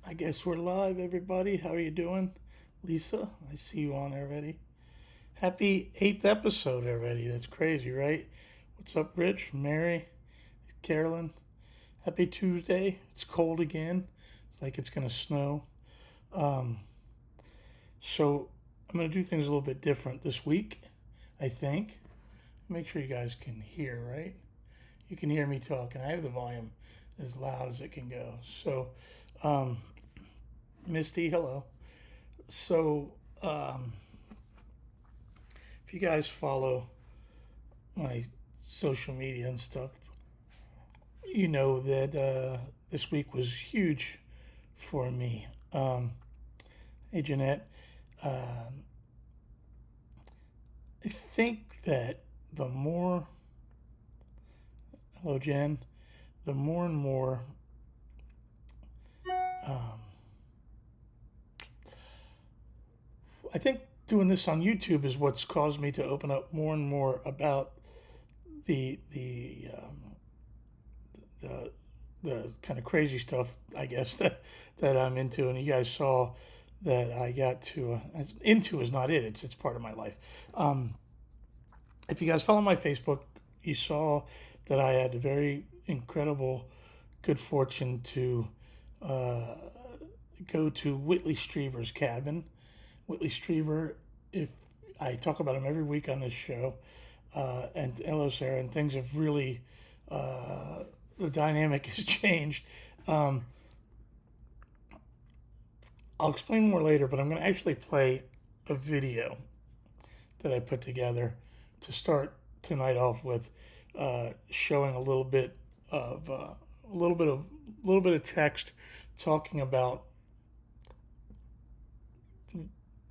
I guess we're live, everybody. How are you doing? Lisa, I see you on already. Happy 8th episode already. That's crazy, right? What's up, Rich, Mary, Carolyn? Happy Tuesday. It's cold again. It's like it's going to snow. So I'm going to do things a little bit different this week, I think. Make sure you guys can hear, right? You can hear me talking. I have the volume as loud as it can go. So, Misty, hello. So, if you guys follow my social media and stuff, you know that this week was huge for me. Hey, Jeanette. I think that the more, hello, Jen, the more and more I think doing this on YouTube is what's caused me to open up more and more about the kind of crazy stuff, I guess, that I'm into. And you guys saw that I got to into is not it. It's part of my life. If you guys follow my Facebook, you saw that I had a very incredible good fortune to go to Whitley Strieber's cabin. Whitley Strieber, if I talk about him every week on this show, and hello Sarah, and things have really, the dynamic has changed. I'll explain more later, but I'm going to actually play a video that I put together to start tonight off with, showing a little bit of text talking about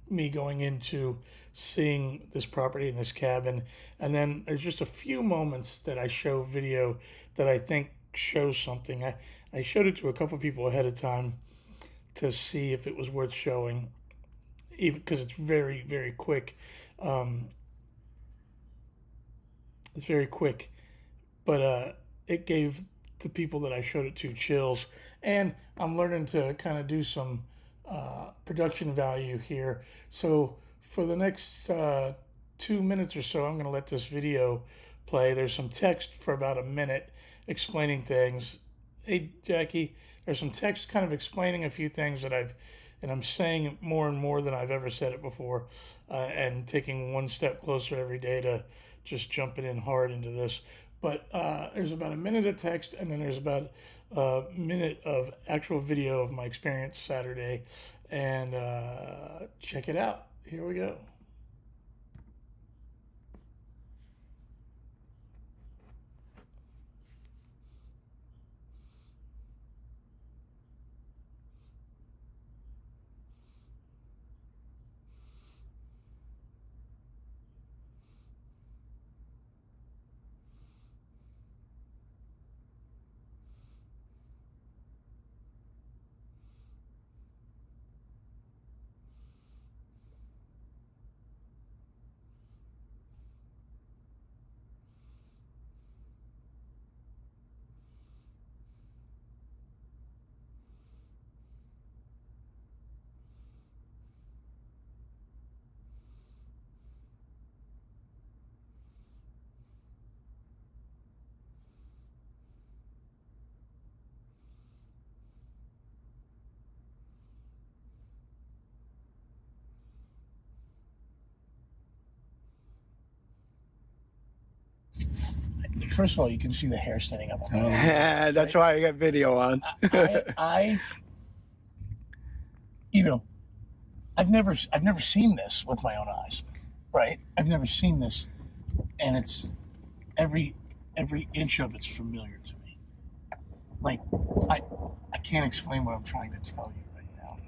me going into seeing this property in this cabin, and then there's just a few moments that I show video that I think shows something. I showed it to a couple people ahead of time to see if it was worth showing, even because it's very, very quick. It's very quick, but it gave the people that I showed it to chills, and I'm learning to kind of do some production value here. So for the next 2 minutes or so, I'm going to let this video play. There's some text for about a minute explaining things. Hey, Jackie, there's some text kind of explaining a few things that I'm saying more and more than I've ever said it before, and taking one step closer every day to just jumping in hard into this. But there's about a minute of text, and then there's about a minute of actual video of my experience Saturday. And check it out. Here we go. First of all, you can see the hair standing up on my Yeah, that's why I got video on. I you know, I've never seen this with my own eyes, right? I've never seen this, and it's every inch of it's familiar to me. Like I can't explain what I'm trying to tell you right now.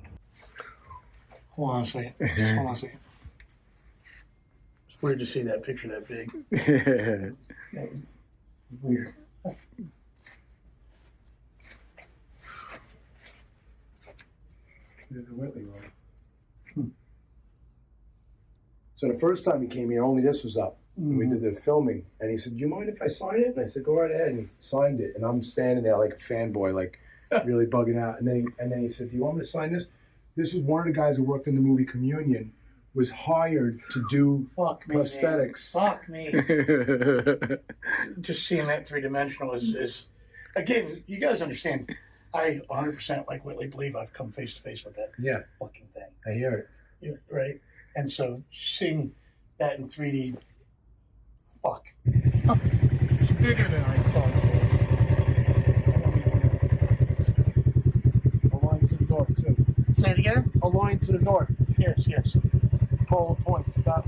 Hold on a second. Just hold on a second. It's weird to see that picture that big. That was weird. There's a Whitley one. So the first time he came here, only this was up. We did the filming, and he said, "Do you mind if I sign it?" And I said, "Go right ahead." And he signed it, and I'm standing there like a fanboy, like, really bugging out. And then he said, "Do you want me to sign this?" This was one of the guys who worked in the movie Communion, was hired to do prosthetics. Fuck me. Just seeing that three-dimensional is again, you guys understand, I 100% like Whitley believe I've come face to face with that fucking thing. I hear it. Yeah, right? And so seeing that in 3D, fuck. It's bigger than I thought it A line to the north, too. was. Say it again? A line to the north. Yes. Polar points. Stop.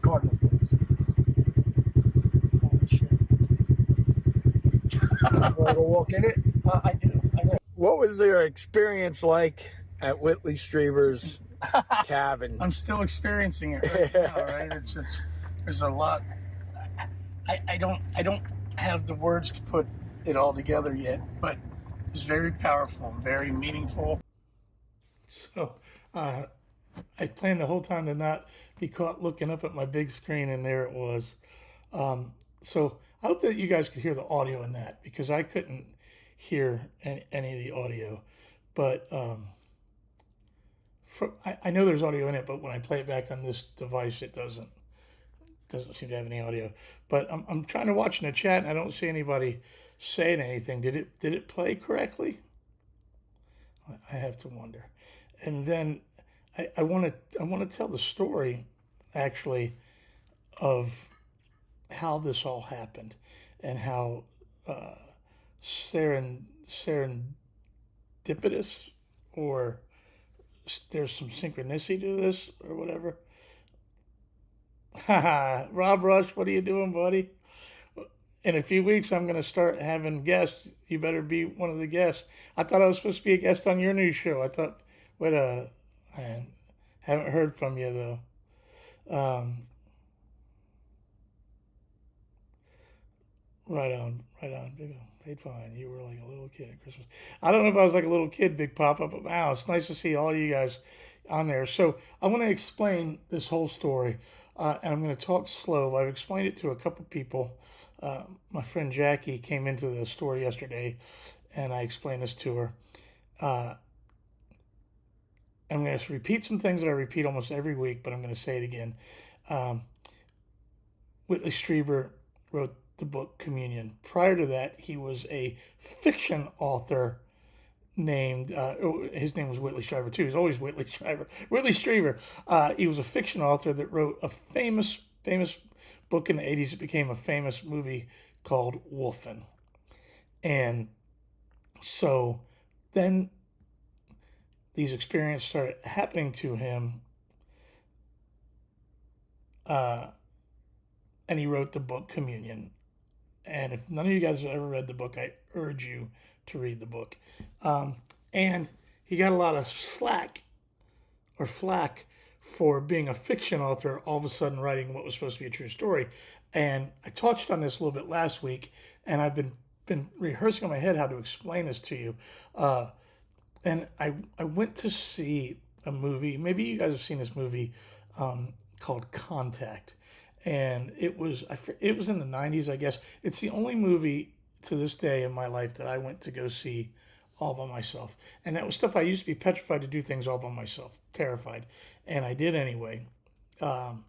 Cardinal points. Holy shit. Want to go walk in it? I do. What was your experience like at Whitley Strieber's cabin? I'm still experiencing it right now, right? It's there's a lot. I don't have the words to put it all together yet, but it's very powerful, very meaningful. So I planned the whole time to not be caught looking up at my big screen, and there it was. So I hope that you guys could hear the audio in that, because I couldn't hear any of the audio. But I know there's audio in it, but when I play it back on this device, it doesn't seem to have any audio. But I'm trying to watch in the chat, and I don't see anybody saying anything. Did it play correctly? I have to wonder. And then I want to tell the story, actually, of how this all happened and how serendipitous, or there's some synchronicity to this or whatever. Rob Rush, what are you doing, buddy? In a few weeks, I'm going to start having guests. You better be one of the guests. I thought I was supposed to be a guest on your new show. I thought, I haven't heard from you, though. Right on. Big paid fine. You were like a little kid at Christmas. I don't know if I was like a little kid, Big Papa, but wow, it's nice to see all you guys on there. So I want to explain this whole story, and I'm going to talk slow. I've explained it to a couple people. My friend Jackie came into the store yesterday, and I explained this to her. I'm going to repeat some things that I repeat almost every week, but I'm going to say it again. Whitley Strieber wrote the book Communion. Prior to that, he was a fiction author named, his name was Whitley Strieber too. He's always Whitley Strieber. Whitley Strieber. He was a fiction author that wrote a famous book in the 80s. It became a famous movie called Wolfen. And so then these experiences started happening to him, and he wrote the book Communion. And if none of you guys have ever read the book, I urge you to read the book. And he got a lot of flack for being a fiction author, all of a sudden writing what was supposed to be a true story. And I touched on this a little bit last week, and I've been rehearsing in my head how to explain this to you. And I went to see a movie. Maybe you guys have seen this movie called Contact. And it was in the 90s, I guess. It's the only movie to this day in my life that I went to go see all by myself. And that was stuff I used to be petrified to do things all by myself, terrified. And I did anyway. And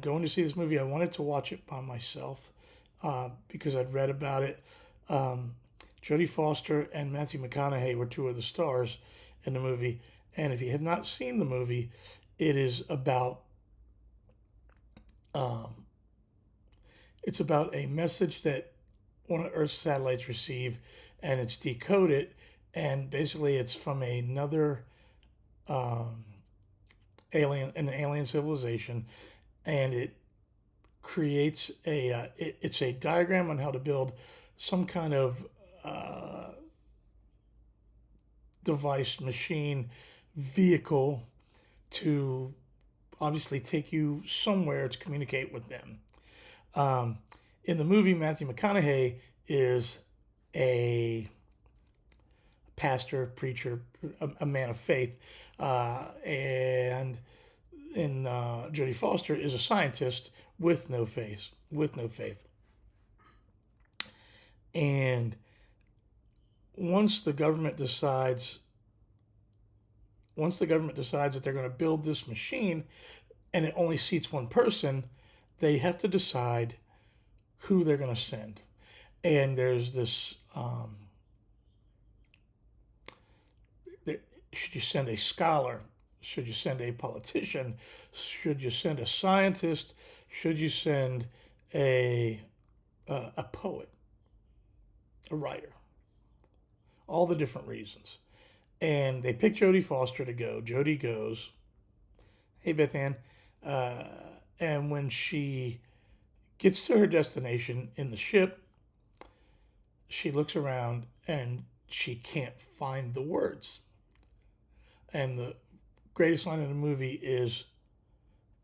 going to see this movie, I wanted to watch it by myself because I'd read about it. Jodie Foster and Matthew McConaughey were two of the stars in the movie. And if you have not seen the movie, it is about it's about a message that one of Earth's satellites receive, and it's decoded, and basically it's from another alien civilization, and it creates it's a diagram on how to build some kind of device, machine, vehicle to obviously take you somewhere to communicate with them. In the movie, Matthew McConaughey is a pastor, preacher, a man of faith, and in Jodie Foster is a scientist with no faith. And once the government decides that they're going to build this machine and it only seats one person, they have to decide who they're going to send. And there's this should you send a scholar? Should you send a politician? Should you send a scientist? Should you send a poet, a writer? All the different reasons. And they pick Jodie Foster to go. Jodie goes, "Hey, Beth Ann." And when she gets to her destination in the ship, she looks around and she can't find the words. And the greatest line in the movie is,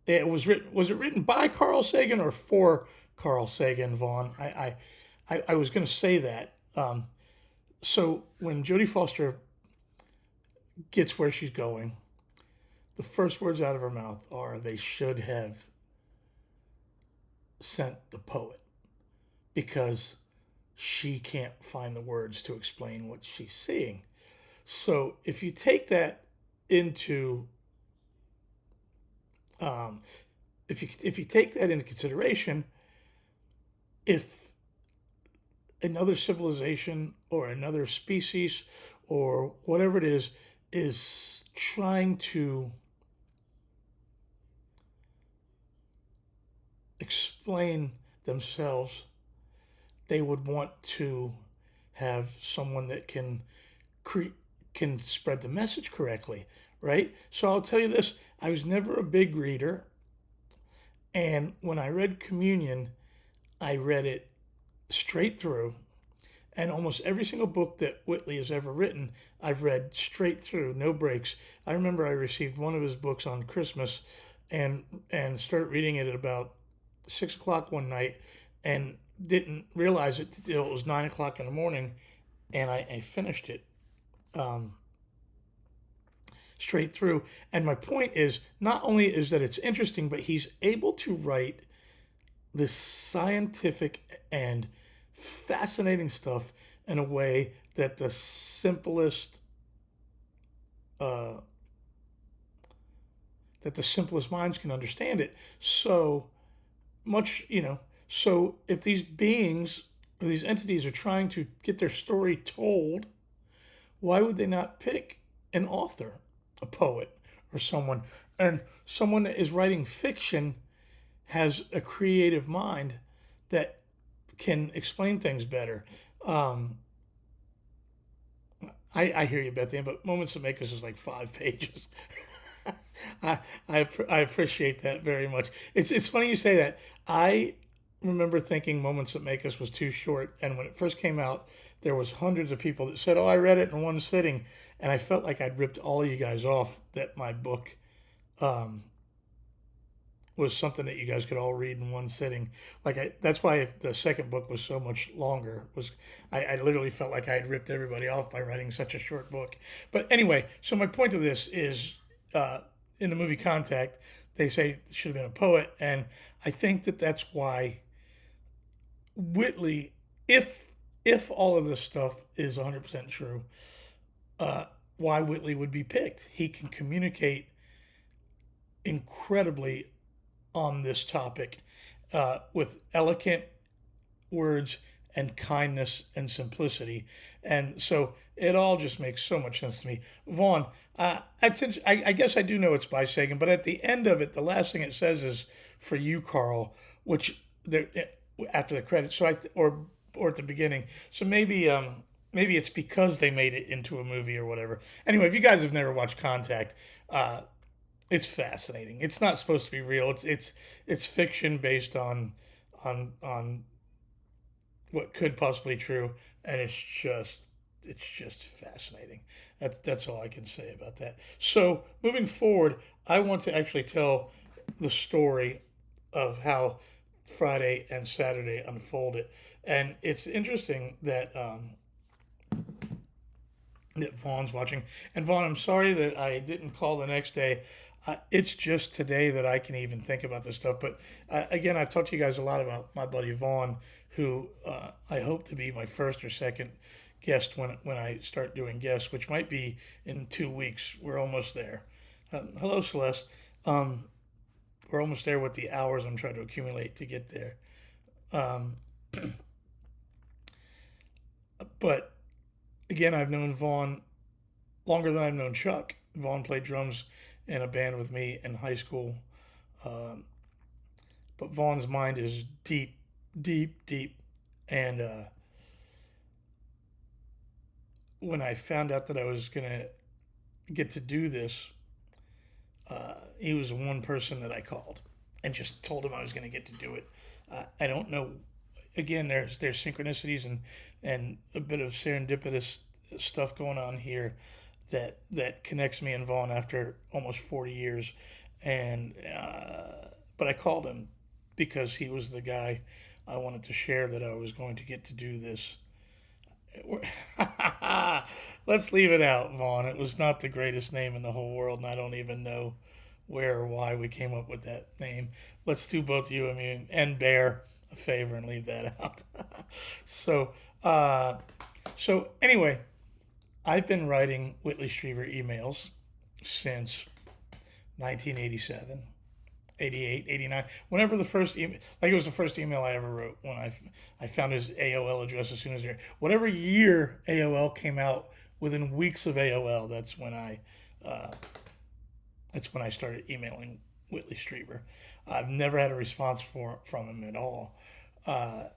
was it written by Carl Sagan or for Carl Sagan, Vaughn? I was going to say that. So when Jodie Foster gets where she's going, the first words out of her mouth are, "They should have sent the poet," because she can't find the words to explain what she's seeing. So if you take that into if you take that into consideration, if another civilization or another species or whatever it is trying to explain themselves, they would want to have someone that can spread the message correctly, right? So I'll tell you this, I was never a big reader, and when I read Communion, I read it straight through, and almost every single book that Whitley has ever written, I've read straight through, no breaks. I remember I received one of his books on Christmas and started reading it at about 6 o'clock one night and didn't realize it until it was 9 o'clock in the morning, and I finished it straight through. And my point is, not only is that it's interesting, but he's able to write this scientific and fascinating stuff in a way that the simplest minds can understand it. So much, so if these beings or these entities are trying to get their story told, why would they not pick an author, a poet, or someone? And someone that is writing fiction has a creative mind that can explain things better. I hear you, Beth Ann, but Moments That Make Us is like 5 pages. I appreciate that very much. It's funny you say that. I remember thinking Moments That Make Us was too short, and when it first came out, there was hundreds of people that said, "Oh, I read it in one sitting," and I felt like I'd ripped all of you guys off. That my book was something that you guys could all read in one sitting. That's why the second book was so much longer. I literally felt like I had ripped everybody off by writing such a short book. But anyway, so my point of this is, in the movie Contact, they say it should have been a poet, and I think that that's why Whitley, if all of this stuff is 100% true, why Whitley would be picked. He can communicate incredibly on this topic with eloquent words and kindness and simplicity. And so it all just makes so much sense to me. Vaughn, I guess I do know it's by Sagan, but at the end of it, the last thing it says is "for you, Carl," which there after the credits. So or at the beginning. So maybe it's because they made it into a movie or whatever. Anyway, if you guys have never watched Contact, it's fascinating. It's not supposed to be real. It's fiction based on what could possibly be true, and it's just fascinating. That's all I can say about that. So moving forward, I want to actually tell the story of how Friday and Saturday unfolded, and it's interesting that that Vaughn's watching. And Vaughn, I'm sorry that I didn't call the next day. It's just today that I can even think about this stuff. But again, I've talked to you guys a lot about my buddy Vaughn, who I hope to be my first or second guest when I start doing guests, which might be in 2 weeks. We're almost there. Hello, Celeste. Um, we're almost there with the hours I'm trying to accumulate to get there. Um, but again, I've known Vaughn longer than I've known Chuck. Vaughn played drums in a band with me in high school. Um, but Vaughn's mind is deep, deep, deep. And when I found out that I was going to get to do this, he was the one person that I called and just told him I was going to get to do it. I don't know. Again, there's synchronicities and a bit of serendipitous stuff going on here that connects me and Vaughn after almost 40 years. And but I called him because he was the guy I wanted to share that I was going to get to do this. Let's leave it out, Vaughn. It was not the greatest name in the whole world, and I don't even know where or why we came up with that name. Let's do both you and me and Bear a favor and leave that out. so, uh, so anyway, I've been writing Whitley Strieber emails since 1987. 88, 89, whenever the first email, like it was the first email I ever wrote when I found his AOL address as soon as there, whatever year AOL came out, within weeks of AOL, uh, that's when I started emailing Whitley Strieber. I've never had a response from him at all. Uh,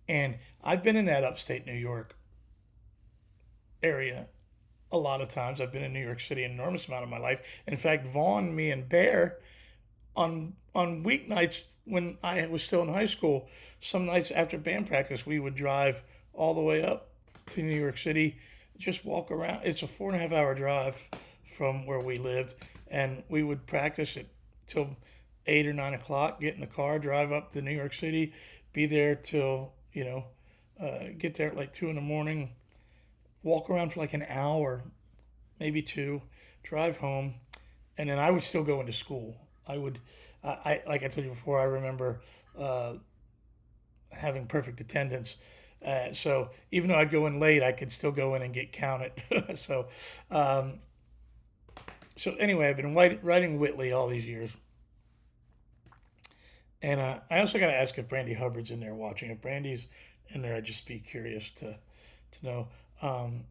and I've been in that upstate New York area a lot of times. I've been in New York City an enormous amount of my life. In fact, Vaughn, me, and Bear, on weeknights when I was still in high school, some nights after band practice, we would drive all the way up to New York City, just walk around. It's a 4.5 hour drive from where we lived, and we would practice it till 8 or 9 o'clock. Get in the car, drive up to New York City, be there till get there at like 2 in the morning, walk around for like an hour, maybe two, drive home, and then I would still go into school. I would, like I told you before, I remember having perfect attendance. So even though I'd go in late, I could still go in and get counted. so, um, so anyway, I've been writing Whitley all these years. And I also got to ask if Brandy Hubbard's in there watching. If Brandy's in there, I'd just be curious to know. Um,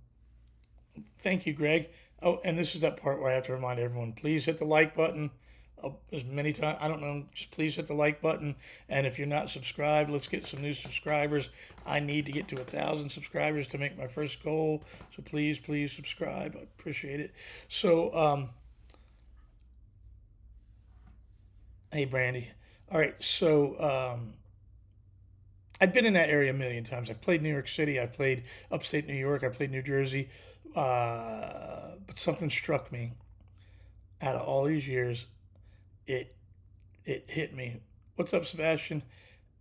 Thank you, Greg. Oh, and this is that part where I have to remind everyone, please hit the like button as many times. I don't know, just please hit the like button. And if you're not subscribed, let's get some new subscribers. I need to get to 1,000 subscribers to make my first goal. So please, please subscribe. I appreciate it. So, hey, Brandy. All right, so I've been in that area a million times. I've played New York City. I've played upstate New York. I played New Jersey. But something struck me out of all these years. It hit me. What's up, Sebastian?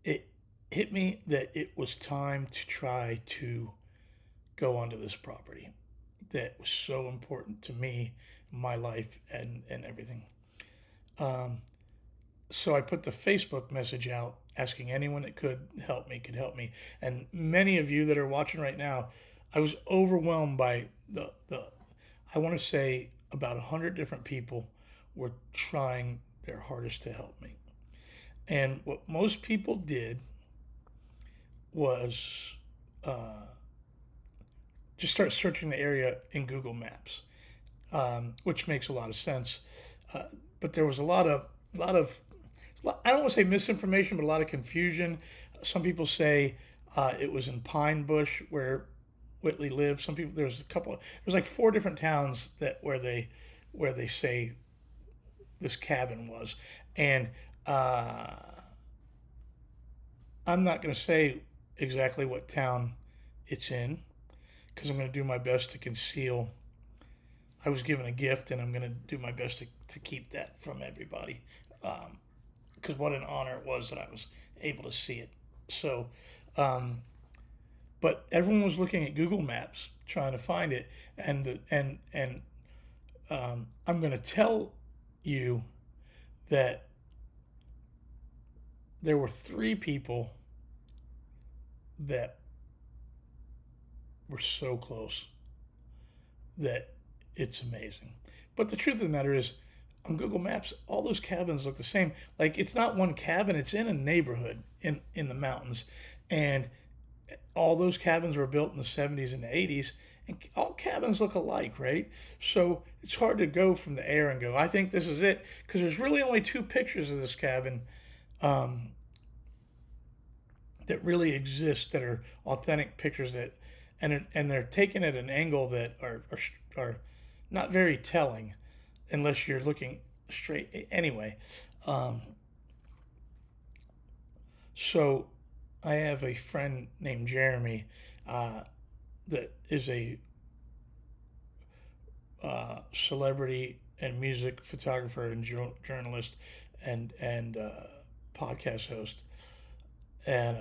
It hit me that it was time to try to go onto this property that was so important to me, my life, and everything. So I put the Facebook message out asking anyone that could help me. And many of you that are watching right now, I was overwhelmed by the I want to say about 100 different people were trying their hardest to help me. And what most people did was just start searching the area in Google Maps, which makes a lot of sense. But there was a lot of I don't want to say misinformation, but a lot of confusion. Some people say it was in Pine Bush where Whitley lived. Some people there's like 4 different towns where they say this cabin was, and I'm not going to say exactly what town it's in because I'm going to do my best to conceal. I was given a gift, and I'm going to do my best to keep that from everybody. Because what an honor it was that I was able to see it. So, but everyone was looking at Google Maps trying to find it, and I'm going to tell you that there were 3 people that we're so close that it's amazing. But the truth of the matter is, on Google Maps, all those cabins look the same. Like, it's not one cabin; it's in a neighborhood in the mountains, and all those cabins were built in the 70s and the 80s, and all cabins look alike, right? So it's hard to go from the air and go, I think this is it, because there's really only two pictures of this cabin um, that really exist, that are authentic pictures, that and they're taken at an angle that are not very telling unless you're looking straight. Anyway, um, so I have a friend named Jeremy uh, that is a celebrity and music photographer and journalist and podcast host, and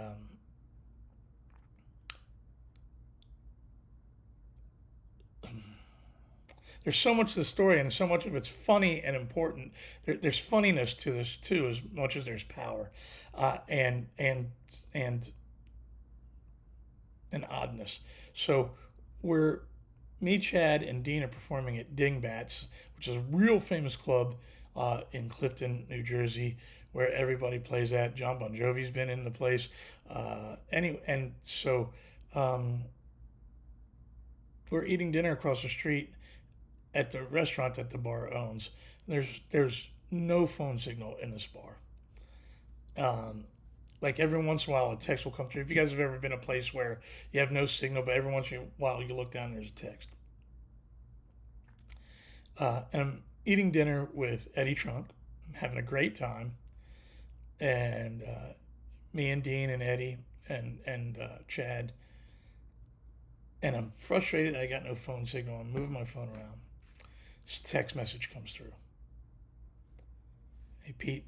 there's so much to the story, and so much of it's funny and important. There's funniness to this too, as much as there's power, and and oddness. So we're me, Chad, and Dean are performing at Dingbats, which is a real famous club in Clifton, New Jersey, where everybody plays at. John Bon Jovi's been in the place. And so um, we're eating dinner across the street at the restaurant that the bar owns. There's no phone signal in this bar. Um, like every once in a while, a text will come through. If you guys have ever been a place where you have no signal, but every once in a while you look down, there's a text. And I'm eating dinner with Eddie Trunk. I'm having a great time, and me and Dean and Eddie and Chad. And I'm frustrated. I got no phone signal. I'm moving my phone around. This text message comes through. Hey Pete,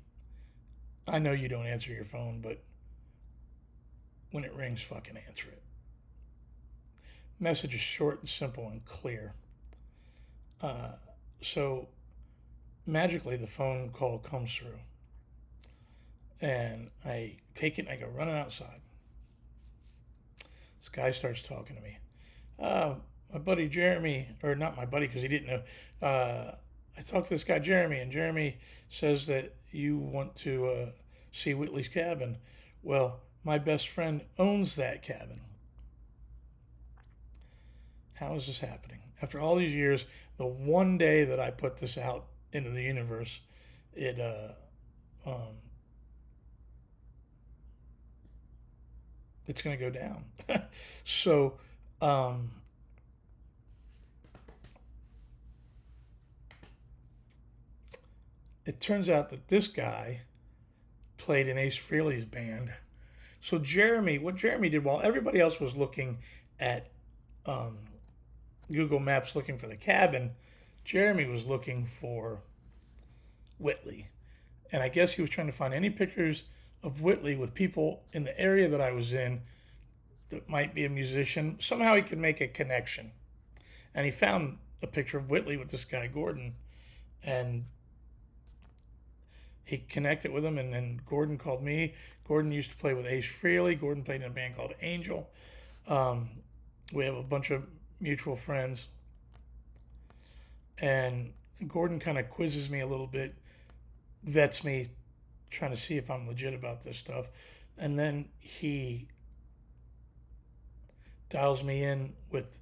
I know you don't answer your phone, but when it rings, fucking answer it. Message is short and simple and clear. So magically, the phone call comes through, and I take it and I go running outside. This guy starts talking to me. My buddy Jeremy, or not my buddy because he didn't know. I talked to this guy Jeremy, and Jeremy says that you want to see Whitley's cabin. Well, my best friend owns that cabin. How is this happening? After all these years, the one day that I put this out into the universe, it it's going to go down. So it turns out that this guy played in Ace Frehley's band. So what Jeremy did while everybody else was looking at um, Google Maps looking for the cabin, Jeremy was looking for Whitley. And I guess he was trying to find any pictures of Whitley with people in the area that I was in that might be a musician. Somehow he could make a connection. And he found a picture of Whitley with this guy, Gordon. And he connected with him, and then Gordon called me. Gordon used to play with Ace Frehley. Gordon played in a band called Angel. We have a bunch of mutual friends. And Gordon kind of quizzes me a little bit, vets me, trying to see if I'm legit about this stuff. And then he dials me in with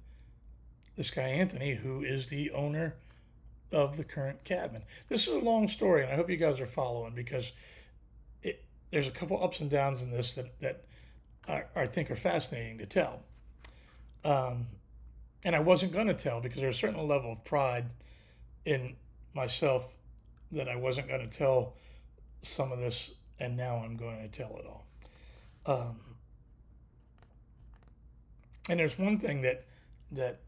this guy, Anthony, who is the owner of the current cabin. This is a long story, and I hope you guys are following, because there's a couple ups and downs in this that I think are fascinating to tell. And I wasn't going to tell because there's a certain level of pride in myself that I wasn't going to tell some of this, and now I'm going to tell it all. And there's one thing that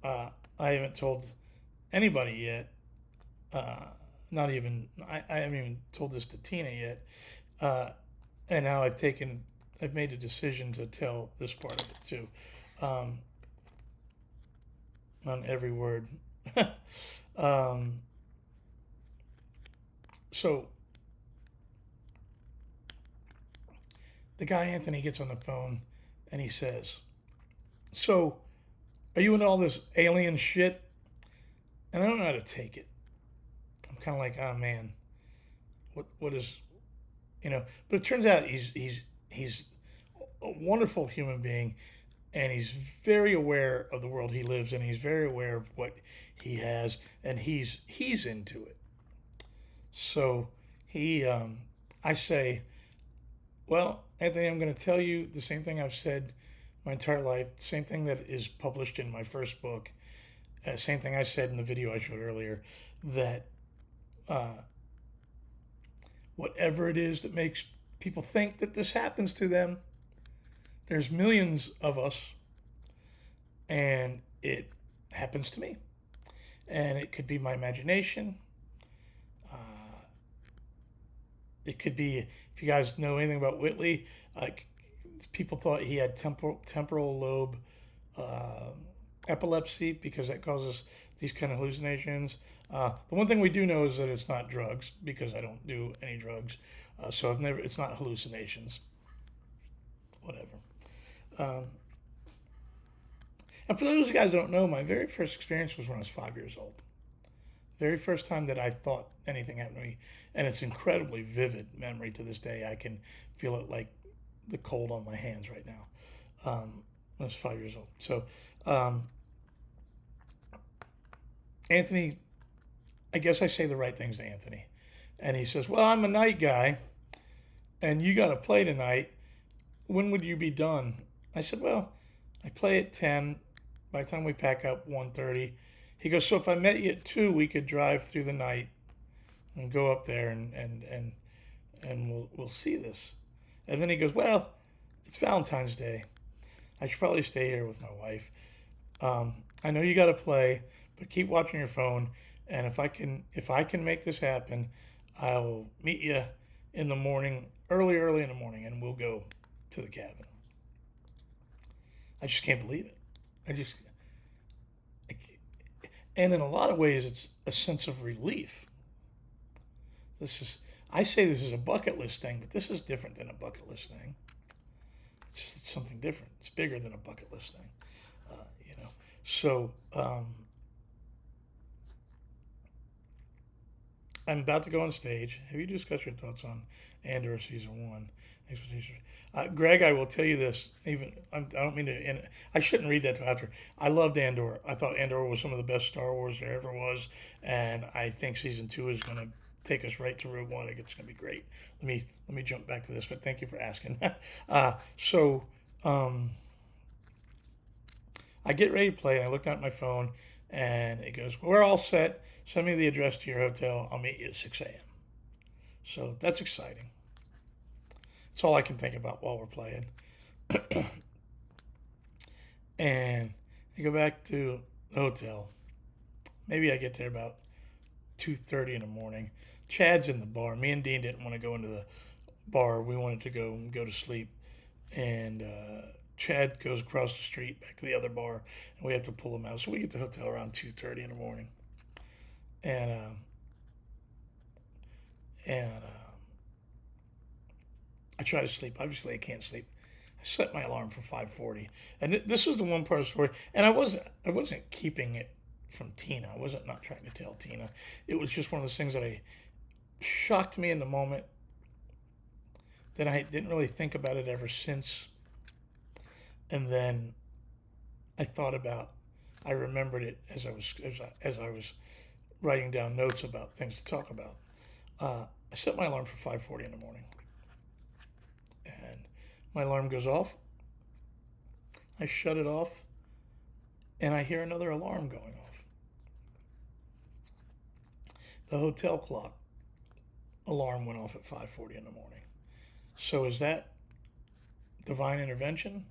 I haven't told anybody yet. Not even I haven't even told this to Tina yet. And now I've made a decision to tell this part of it too, on every word. So the guy Anthony gets on the phone, and he says, "So, are you into all this alien shit?" And I don't know how to take it. I'm kind of like, "Oh man, what is, you know?" But it turns out he's a wonderful human being, and he's very aware of the world he lives in. He's very aware of what he has, and he's into it. So he, I say, "Well, Anthony, I'm going to tell you the same thing I've said my entire life, the same thing that is published in my first book, same thing I said in the video I showed earlier, that uh, whatever it is that makes people think that this happens to them, there's millions of us, and it happens to me. And it could be my imagination. Uh, it could be, if you guys know anything about Whitley, like people thought he had temporal lobe uh, epilepsy because that causes these kind of hallucinations. The one thing we do know is that it's not drugs because I don't do any drugs, so it's not hallucinations. Whatever. Um, and for those guys that don't know, my very first experience was when I was 5 years old. The very first time that I thought anything happened to me, and it's incredibly vivid memory to this day. I can feel it like the cold on my hands right now. I was 5 years old. So, Anthony, I guess I say the right things to Anthony. And he says, "Well, I'm a night guy, and you got to play tonight. When would you be done?" I said, "Well, I play at 10. By the time we pack up, 1:30." He goes, "So if I met you at 2, we could drive through the night and go up there and we'll see this." And then he goes, "Well, it's Valentine's Day. I should probably stay here with my wife. I know you got to play, but keep watching your phone. And if I can make this happen, I'll meet you in the morning, early in the morning, and we'll go to the cabin." I just can't believe it. I just, and in a lot of ways, it's a sense of relief. I say this is a bucket list thing, but this is different than a bucket list thing. It's something different. It's bigger than a bucket list thing, you know. So I'm about to go on stage. Have you discussed your thoughts on Andor season 1? Greg, I will tell you this. I don't mean to. And I shouldn't read that to after. I loved Andor. I thought Andor was some of the best Star Wars there ever was, and I think season 2 is going to take us right to Rogue One. I think it's going to be great. Let me jump back to this, but thank you for asking. So I get ready to play, and I look down at my phone, and it goes, "Well, we're all set. Send me the address to your hotel. I'll meet you at 6 a.m. So that's exciting. That's all I can think about while we're playing. And I go back to the hotel. Maybe I get there about 2:30 in the morning. Chad's in the bar. Me and Dean didn't want to go into the bar. We wanted to go to sleep. And Chad goes across the street back to the other bar, and we have to pull him out. So we get to the hotel around 2:30 in the morning. And I try to sleep. Obviously, I can't sleep. I set my alarm for 5:40, and this is the one part of the story. And I wasn't keeping it from Tina. I wasn't not trying to tell Tina. It was just one of those things that shocked me in the moment. Then I didn't really think about it ever since. And then I remembered it as I was writing down notes about things to talk about. I set my alarm for 5:40 in the morning, and my alarm goes off. I shut it off, and I hear another alarm going off. The hotel clock alarm went off at 5:40 in the morning. So is that divine intervention?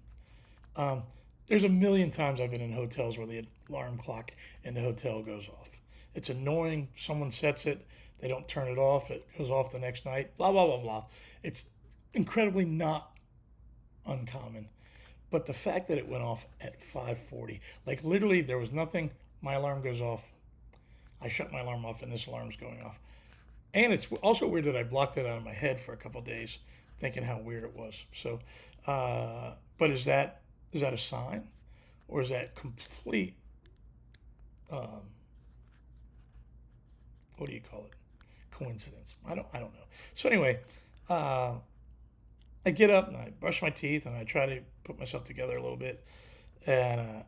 There's a million times I've been in hotels where the alarm clock in the hotel goes off. It's annoying. Someone sets it, they don't turn it off, it goes off the next night, blah, blah, blah, blah. It's incredibly not uncommon. But the fact that it went off at 5:40, like literally there was nothing, my alarm goes off, I shut my alarm off, and this alarm's going off. And it's also weird that I blocked it out of my head for a couple of days, thinking how weird it was. So But is that a sign, or is that complete? Um, what do you call it? Coincidence. I don't know. So anyway, uh, I get up and I brush my teeth and I try to put myself together a little bit, and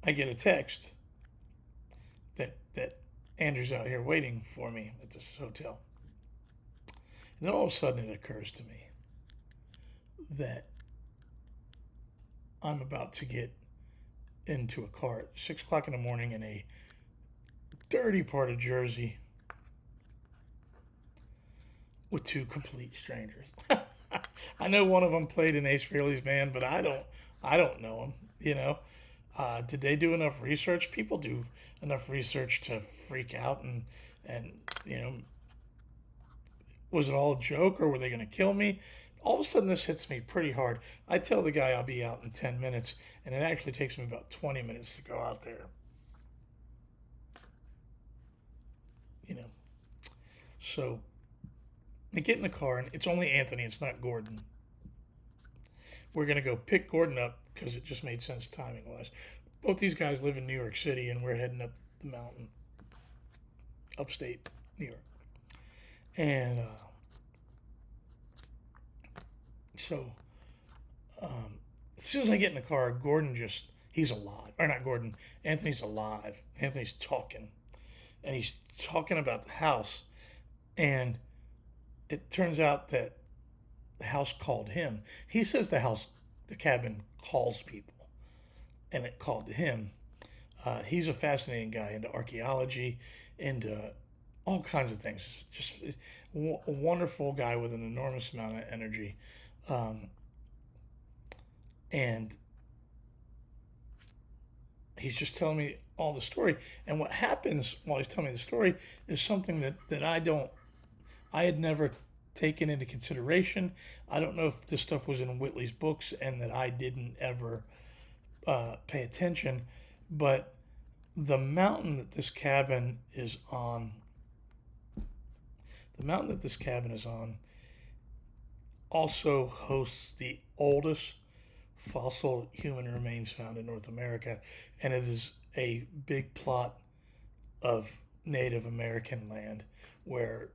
I get a text that Andrew's out here waiting for me at this hotel. And then all of a sudden it occurs to me that I'm about to get into a car at 6 o'clock in the morning in a dirty part of Jersey with two complete strangers. I know one of them played in Ace Frehley's band, but I don't know him. Did they do enough research? People do enough research to freak out, and was it all a joke, or were they going to kill me? All of a sudden, this hits me pretty hard. I tell the guy I'll be out in 10 minutes, and it actually takes me about 20 minutes to go out there. You know, so I get in the car, and it's only Anthony. It's not Gordon. We're going to go pick Gordon up because it just made sense timing wise. Both these guys live in New York City, and we're heading up the mountain, upstate New York. And so as soon as I get in the car, he's alive. Or not Gordon, Anthony's alive. Anthony's talking. And he's talking about the house. And it turns out that the house called him. He says the cabin calls people. And it called to him. He's a fascinating guy into archaeology, into all kinds of things. Just a wonderful guy with an enormous amount of energy. And he's just telling me all the story. And what happens while he's telling me the story is something that I had never taken into consideration. I don't know if this stuff was in Whitley's books and that I didn't ever pay attention, but the mountain that this cabin is on, also hosts the oldest fossil human remains found in North America, and it is a big plot of Native American land where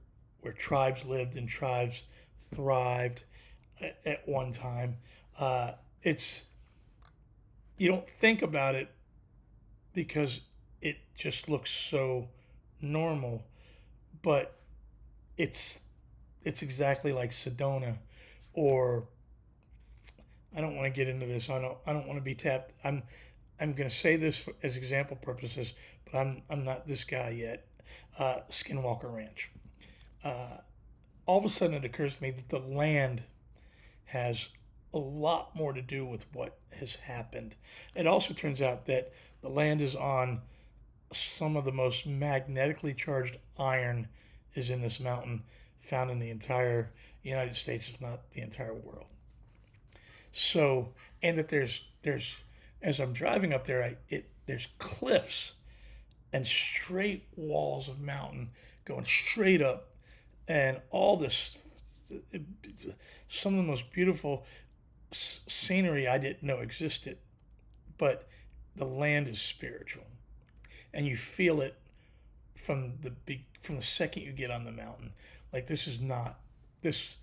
tribes lived and tribes thrived at one time. It's You don't think about it because it just looks so normal, but it's exactly like Sedona, or I don't want to get into this. I don't want to be tapped. I'm going to say this as example purposes, but I'm not this guy yet. Skinwalker Ranch. All of a sudden, it occurs to me that the land has a lot more to do with what has happened. It also turns out that the land is on some of the most magnetically charged iron is in this mountain, found in the entire United States, if not the entire world. So, and that there's as I'm driving up there, there's cliffs and straight walls of mountain going straight up, and all this, some of the most beautiful scenery I didn't know existed. But the land is spiritual, and you feel it from the second you get on the mountain. Like, this is not this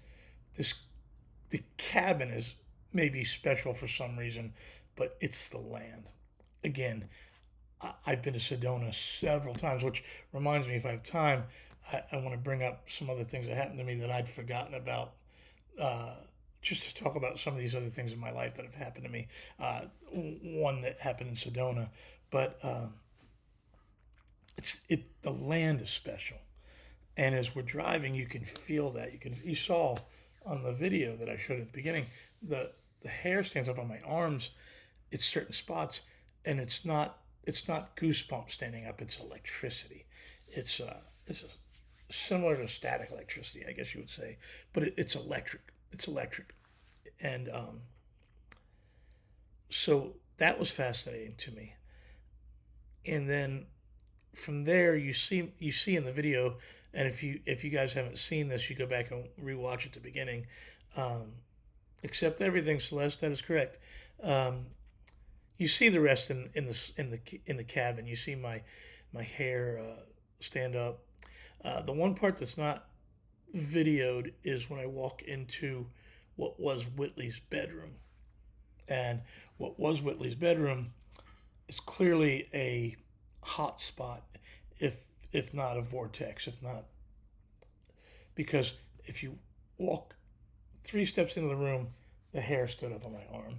this the cabin is maybe special for some reason, but it's the land. Again, I've been to Sedona several times, which reminds me, if I have time, I want to bring up some other things that happened to me that I'd forgotten about, just to talk about some of these other things in my life that have happened to me. One that happened in Sedona, but the land is special, and as we're driving, you can feel that. You saw on the video that I showed at the beginning, the hair stands up on my arms. It's certain spots, and it's not goosebumps standing up. It's electricity. It's similar to static electricity, I guess you would say, but it's electric. It's electric, and so that was fascinating to me. And then from there, you see in the video, and if you guys haven't seen this, you go back and rewatch at the beginning. Accept everything, Celeste. That is correct. Um, you see the rest in the cabin. You see my hair stand up. The one part that's not videoed is when I walk into what was Whitley's bedroom, and what was Whitley's bedroom is clearly a hot spot, if not a vortex, if not because if you walk 3 steps into the room, the hair stood up on my arm.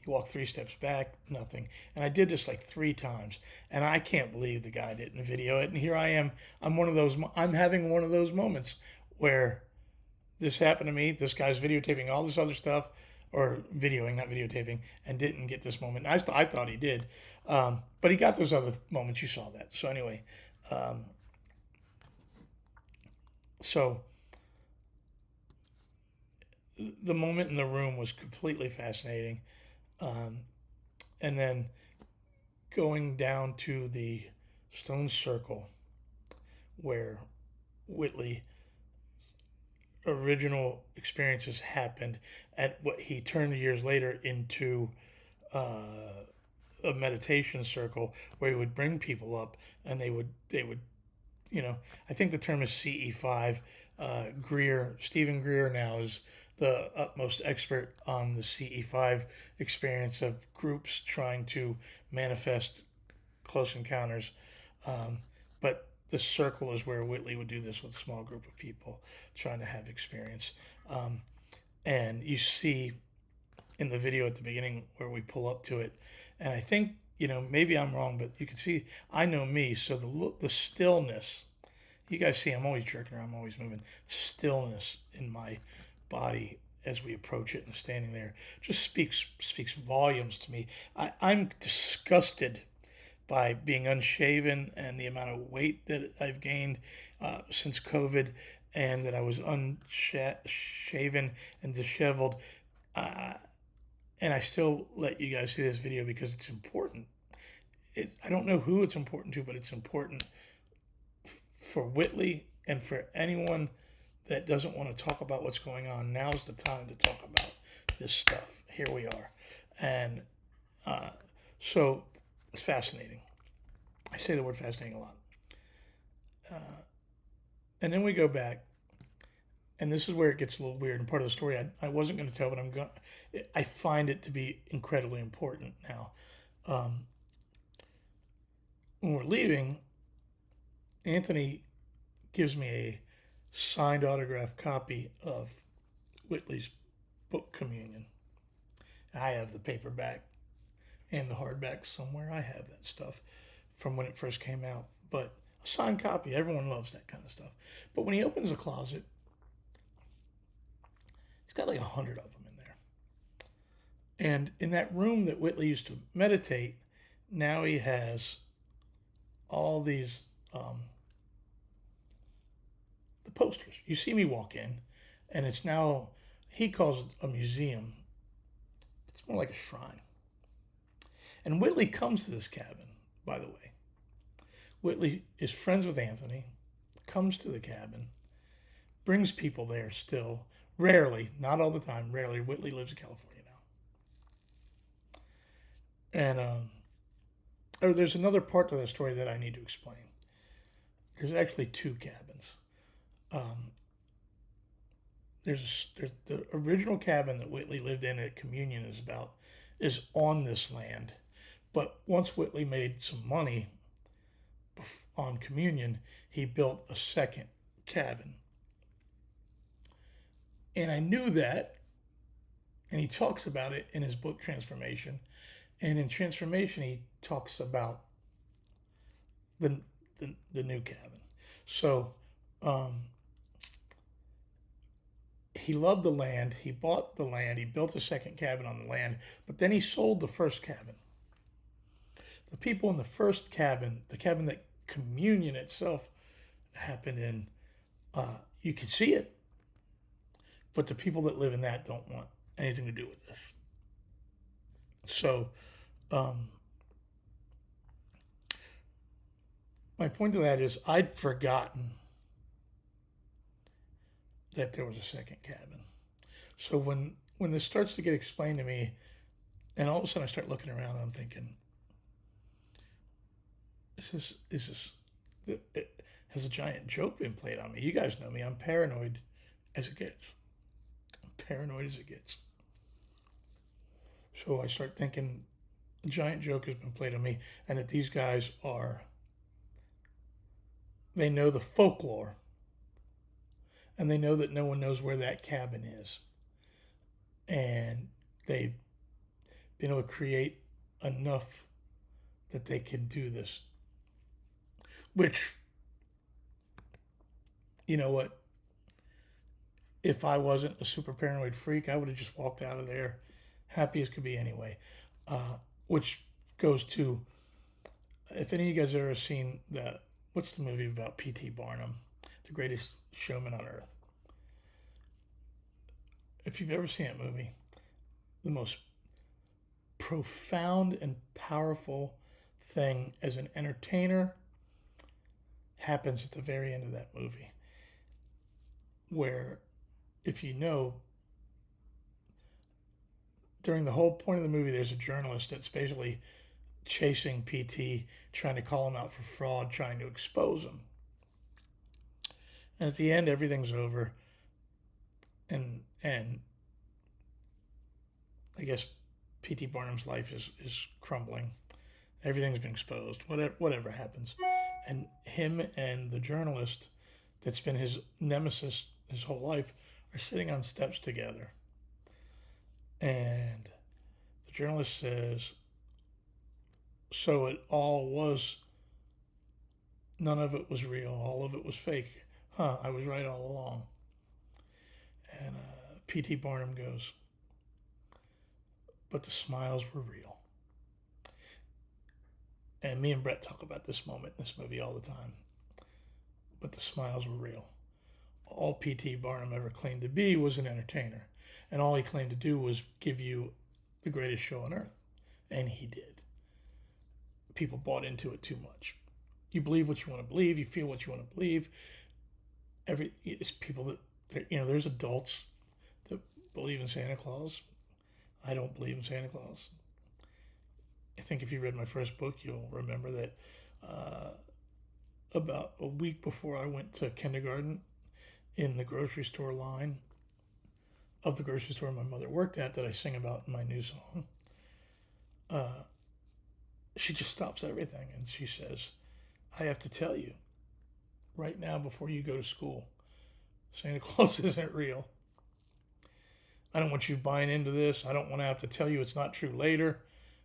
You walk 3 steps back, nothing. And I did this like 3 times, and I can't believe the guy didn't video it. And here I am. I'm having one of those moments where this happened to me. This guy's videotaping all this other stuff, or videoing, not videotaping, and didn't get this moment. I thought he did, but he got those other moments. You saw that. So anyway, um, so the moment in the room was completely fascinating. Um, and then going down to the stone circle where Whitley original experiences happened, at what he turned years later into a meditation circle where he would bring people up, and they would I think the term is CE5. Stephen Greer now is the utmost expert on the CE5 experience of groups trying to manifest close encounters. But the circle is where Whitley would do this with a small group of people trying to have experience. And you see in the video at the beginning where we pull up to it, and I think, maybe I'm wrong, but you can see, I know me, so the stillness, you guys see I'm always jerking around, I'm always moving. Stillness in my body as we approach it and standing there just speaks volumes to me. I'm disgusted by being unshaven and the amount of weight that I've gained since COVID, and that I was unshaven and disheveled. And I still let you guys see this video because it's important. I don't know who it's important to, but it's important for Whitley and for anyone that doesn't want to talk about what's going on. Now's the time to talk about this stuff. Here we are. And so it's fascinating. I say the word fascinating a lot. And then we go back, and this is where it gets a little weird, and part of the story I wasn't going to tell, but I find it to be incredibly important now. When we're leaving, Anthony gives me a signed autographed copy of Whitley's book Communion. I have the paperback and the hardback somewhere. I have that stuff from when it first came out. But a signed copy, everyone loves that kind of stuff. But when he opens the closet, he's got like 100 of them in there. And in that room that Whitley used to meditate, now he has all these the posters. You see me walk in, and it's now, he calls it a museum. It's more like a shrine. And Whitley comes to this cabin, by the way. Whitley is friends with Anthony, comes to the cabin, brings people there still, rarely, not all the time, rarely. Whitley lives in California now. And there's another part to that story that I need to explain. There's actually 2 cabins. There's the original cabin that Whitley lived in at Communion is on this land, but once Whitley made some money on Communion, he built a second cabin, and I knew that, and he talks about it in his book Transformation, and in Transformation he talks about the new cabin. So he loved the land. He bought the land. He built a second cabin on the land, but then he sold the first cabin. The people in the first cabin, the cabin that Communion itself happened in, you can see it, but the people that live in that don't want anything to do with this. So, my point to that is I'd forgotten that there was a second cabin. So when when this starts to get explained to me, and all of a sudden I start looking around and I'm thinking, has a giant joke been played on me? You guys know me. I'm paranoid as it gets. I'm paranoid as it gets. So I start thinking a giant joke has been played on me, and that these guys they know the folklore, and they know that no one knows where that cabin is. And they've been able to create enough that they can do this. Which, you know what? If I wasn't a super paranoid freak, I would have just walked out of there happy as could be anyway. Which goes to, if any of you guys have ever seen what's the movie about P.T. Barnum, the greatest showman on earth? If you've ever seen that movie, the most profound and powerful thing as an entertainer happens at the very end of that movie. Where, if you know, during the whole point of the movie, there's a journalist that's basically chasing PT, trying to call him out for fraud, trying to expose him. And at the end, everything's over, and I guess PT Barnum's life is crumbling. Everything's been exposed. Whatever happens, and him and the journalist that's been his nemesis his whole life are sitting on steps together. And the journalist says, so it all was, none of it was real, all of it was fake. Huh, I was right all along. And P.T. Barnum goes, but the smiles were real. And me and Brett talk about this moment in this movie all the time. But the smiles were real. All P.T. Barnum ever claimed to be was an entertainer. And all he claimed to do was give you the greatest show on earth. And he did. People bought into it too much. You believe what you want to believe. You feel what you want to believe. It's people that, there's adults that believe in Santa Claus. I don't believe in Santa Claus. I think if you read my first book, you'll remember that about a week before I went to kindergarten, in the grocery store line of the grocery store my mother worked at, that I sing about in my new song, she just stops everything and she says, I have to tell you, right now before you go to school, Santa Claus isn't real. I don't want you buying into this. I don't want to have to tell you it's not true later.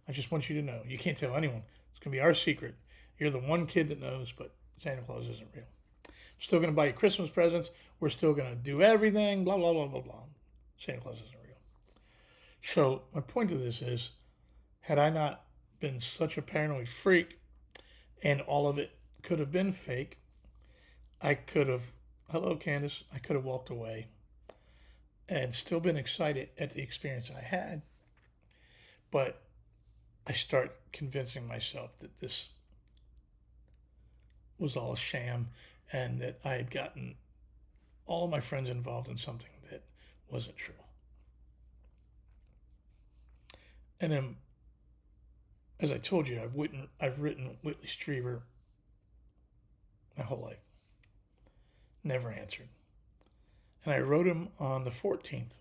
I just want you to know. You can't tell anyone. It's going to be our secret. You're the one kid that knows, but Santa Claus isn't real. I'm still going to buy you Christmas presents. We're still going to do everything, blah, blah, blah, blah, blah. Santa Claus isn't real. So my point to this is, had I not been such a paranoid freak and all of it could have been fake, I could have, hello Candace, I could have walked away and still been excited at the experience I had. But I start convincing myself that this was all a sham and that I had gotten all of my friends involved in something that wasn't true. And then, as I told you, I've written Whitley Strieber my whole life. Never answered. And I wrote him on the 14th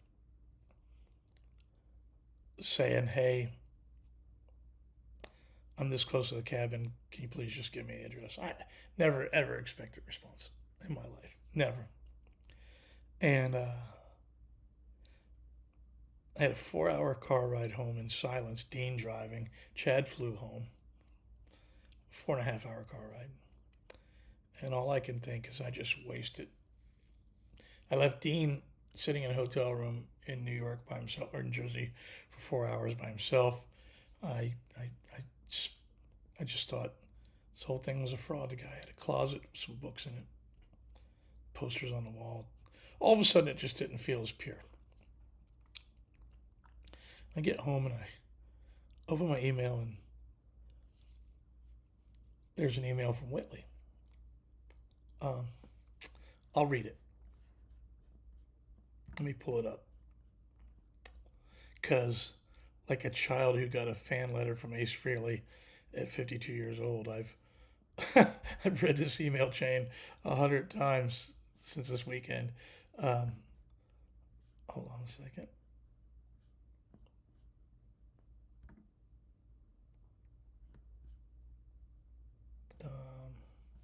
saying, hey, I'm this close to the cabin. Can you please just give me the address? I never, ever expected a response in my life. Never. And I had a 4-hour car ride home in silence. Dean driving. Chad flew home. 4.5-hour car ride. And all I can think is I just wasted. I left Dean sitting in a hotel room in New York by himself, or in Jersey, for 4 hours by himself. I just thought this whole thing was a fraud. The guy had a closet with some books in it, posters on the wall. All of a sudden, it just didn't feel as pure. I get home and I open my email, and there's an email from Whitley. I'll read it. Let me pull it up. because, like a child who got a fan letter from Ace Frehley at 52 years old, I've read this email chain 100 times since this weekend. Um, Hold on a second.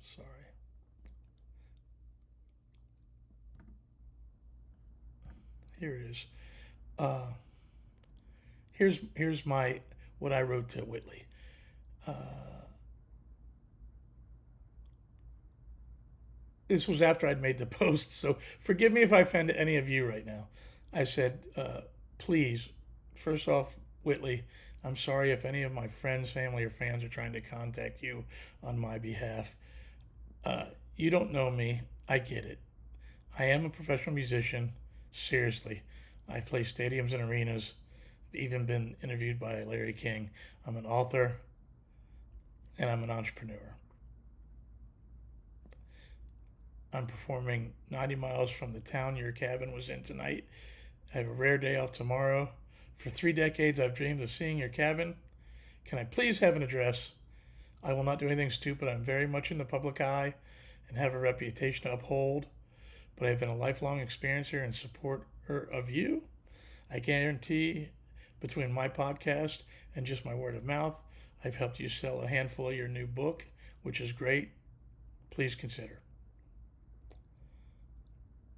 Sorry. Here it is. Uh, here's my what I wrote to Whitley. Uh, this was after I'd made the post, so forgive me if I offend any of you right now. I said, please, first off, Whitley, I'm sorry if any of my friends, family, or fans are trying to contact you on my behalf. You don't know me. I get it. I am a professional musician. Seriously. I play stadiums and arenas. I've even been interviewed by Larry King. I'm an author and I'm an entrepreneur. I'm performing 90 miles from the town your cabin was in tonight. I have a rare day off tomorrow. For 3 decades, I've dreamed of seeing your cabin. Can I please have an address? I will not do anything stupid. I'm very much in the public eye and have a reputation to uphold, but I've been a lifelong experiencer and supporter of you. I guarantee between my podcast and just my word of mouth, I've helped you sell a handful of your new book, which is great. Please consider.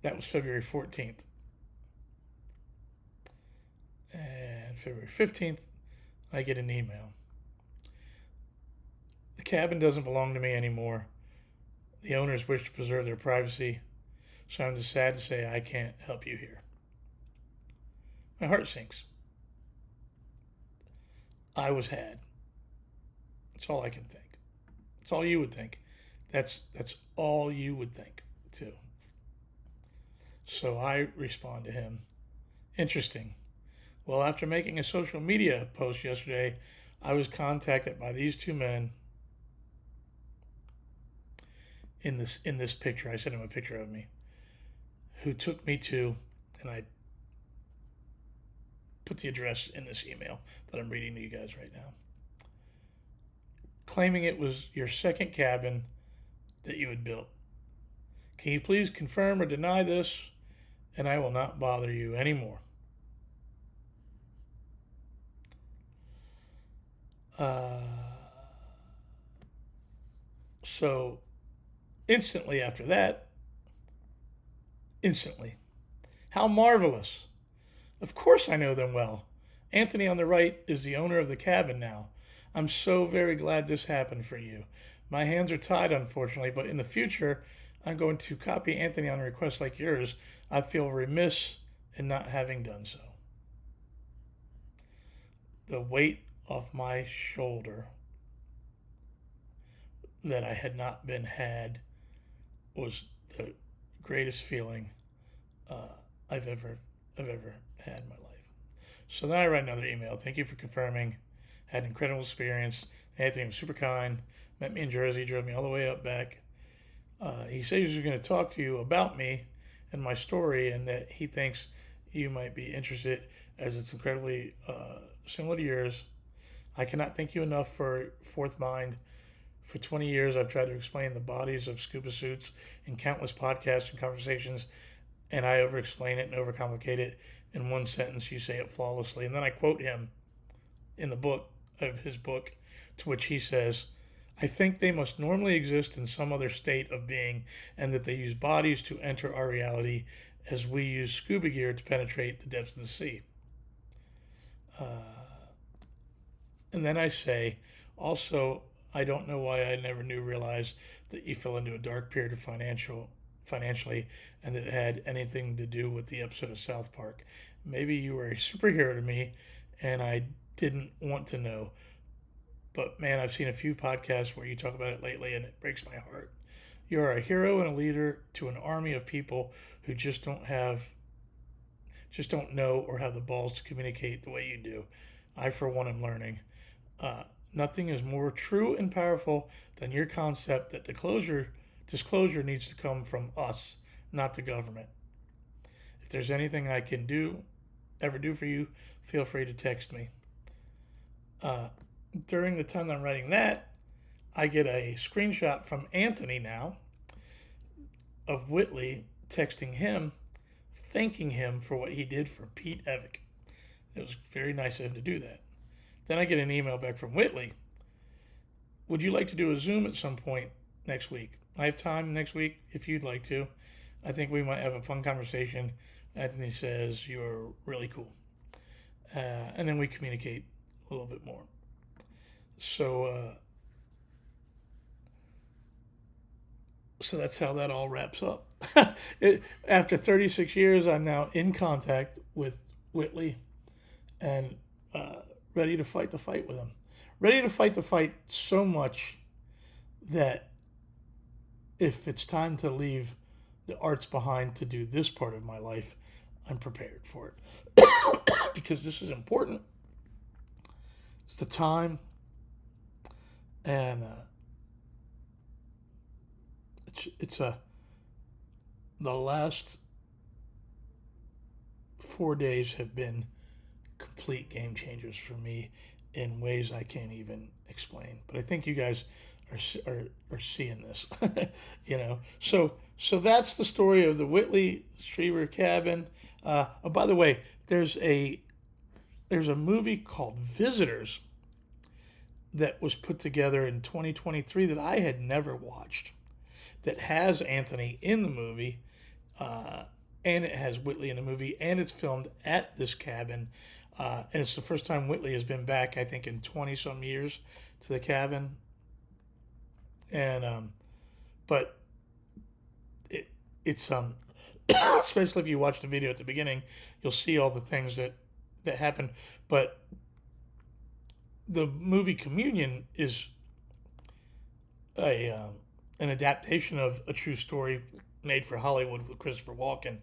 That was February 14th. And February 15th, I get an email. The cabin doesn't belong to me anymore. The owners wish to preserve their privacy, so I'm just sad to say I can't help you here. My heart sinks. I was had. That's all I can think. That's all you would think. That's all you would think, too. So I respond to him. Interesting. Well, after making a social media post yesterday, I was contacted by these two men in this picture. I sent him a picture of me, who took me to, and I put the address in this email that I'm reading to you guys right now, claiming it was your second cabin that you had built. Can you please confirm or deny this, and I will not bother you anymore. So instantly after that, how marvelous. Of course I know them well. Anthony on the right is the owner of the cabin now. I'm so very glad this happened for you. My hands are tied, unfortunately, but in the future, I'm going to copy Anthony on a request like yours. I feel remiss in not having done so. The weight off my shoulder that I had not been had was the greatest feeling I've ever had in my life. So then I write another email. Thank you for confirming. Had an incredible experience. Anthony was super kind. Met me in Jersey. Drove me all the way up back. He says he's going to talk to you about me and my story, and that he thinks you might be interested, as it's incredibly similar to yours. I cannot thank you enough for Fourth Mind. For 20 years, I've tried to explain the bodies of scuba suits in countless podcasts and conversations, and I over-explain it and overcomplicate it. In one sentence, you say it flawlessly. And then I quote him in the book of his book, to which he says, I think they must normally exist in some other state of being, and that they use bodies to enter our reality as we use scuba gear to penetrate the depths of the sea. And then I say, also, I don't know why I never realized that you fell into a dark period of financially, and that it had anything to do with the episode of South Park. Maybe you were a superhero to me, and I didn't want to know. But man, I've seen a few podcasts where you talk about it lately, and it breaks my heart. You're a hero and a leader to an army of people who just don't know or have the balls to communicate the way you do. I, for one, am learning. Nothing is more true and powerful than your concept that disclosure needs to come from us, not the government. If there's anything I can do, ever do for you, feel free to text me. During the time I'm writing that, I get a screenshot from Anthony now of Whitley texting him, thanking him for what he did for Pete Evick. It was very nice of him to do that. Then I get an email back from Whitley. Would you like to do a Zoom at some point next week? I have time next week if you'd like to. I think we might have a fun conversation. Anthony says, you're really cool. And then we communicate a little bit more. So that's how that all wraps up. After 36 years, I'm now in contact with Whitley and ready to fight the fight with him. Ready to fight the fight so much that if it's time to leave the arts behind to do this part of my life, I'm prepared for it. Because this is important. It's the time. And it's the last 4 days have been complete game changers for me in ways I can't even explain. But I think you guys are seeing this, you know. So that's the story of the Whitley Strieber cabin. Oh, by the way, there's a movie called Visitors that was put together in 2023 that I had never watched, that has Anthony in the movie, and it has Whitley in the movie, and it's filmed at this cabin, and it's the first time Whitley has been back, I think, in 20-some years to the cabin. And but it's especially if you watch the video at the beginning, you'll see all the things that happen. But the movie Communion is an adaptation of a true story made for Hollywood with Christopher Walken.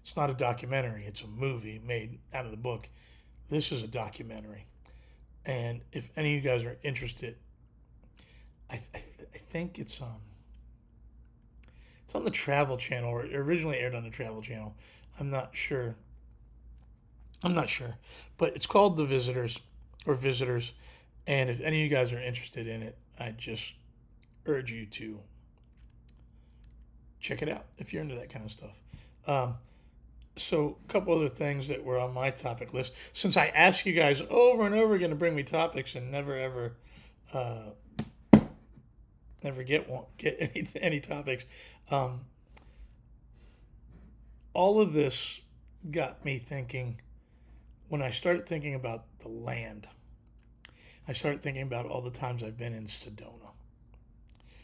It's not a documentary; it's a movie made out of the book. This is a documentary, and if any of you guys are interested, I think it's on the Travel Channel, or it originally aired on the Travel Channel. I'm not sure, but it's called The Visitors or Visitors, and if any of you guys are interested in it, I just urge you to check it out if you're into that kind of stuff. So a couple other things that were on my topic list, since I ask you guys over and over again to bring me topics and never ever get any topics. All of this got me thinking. When I started thinking about the land, I started thinking about all the times I've been in Sedona.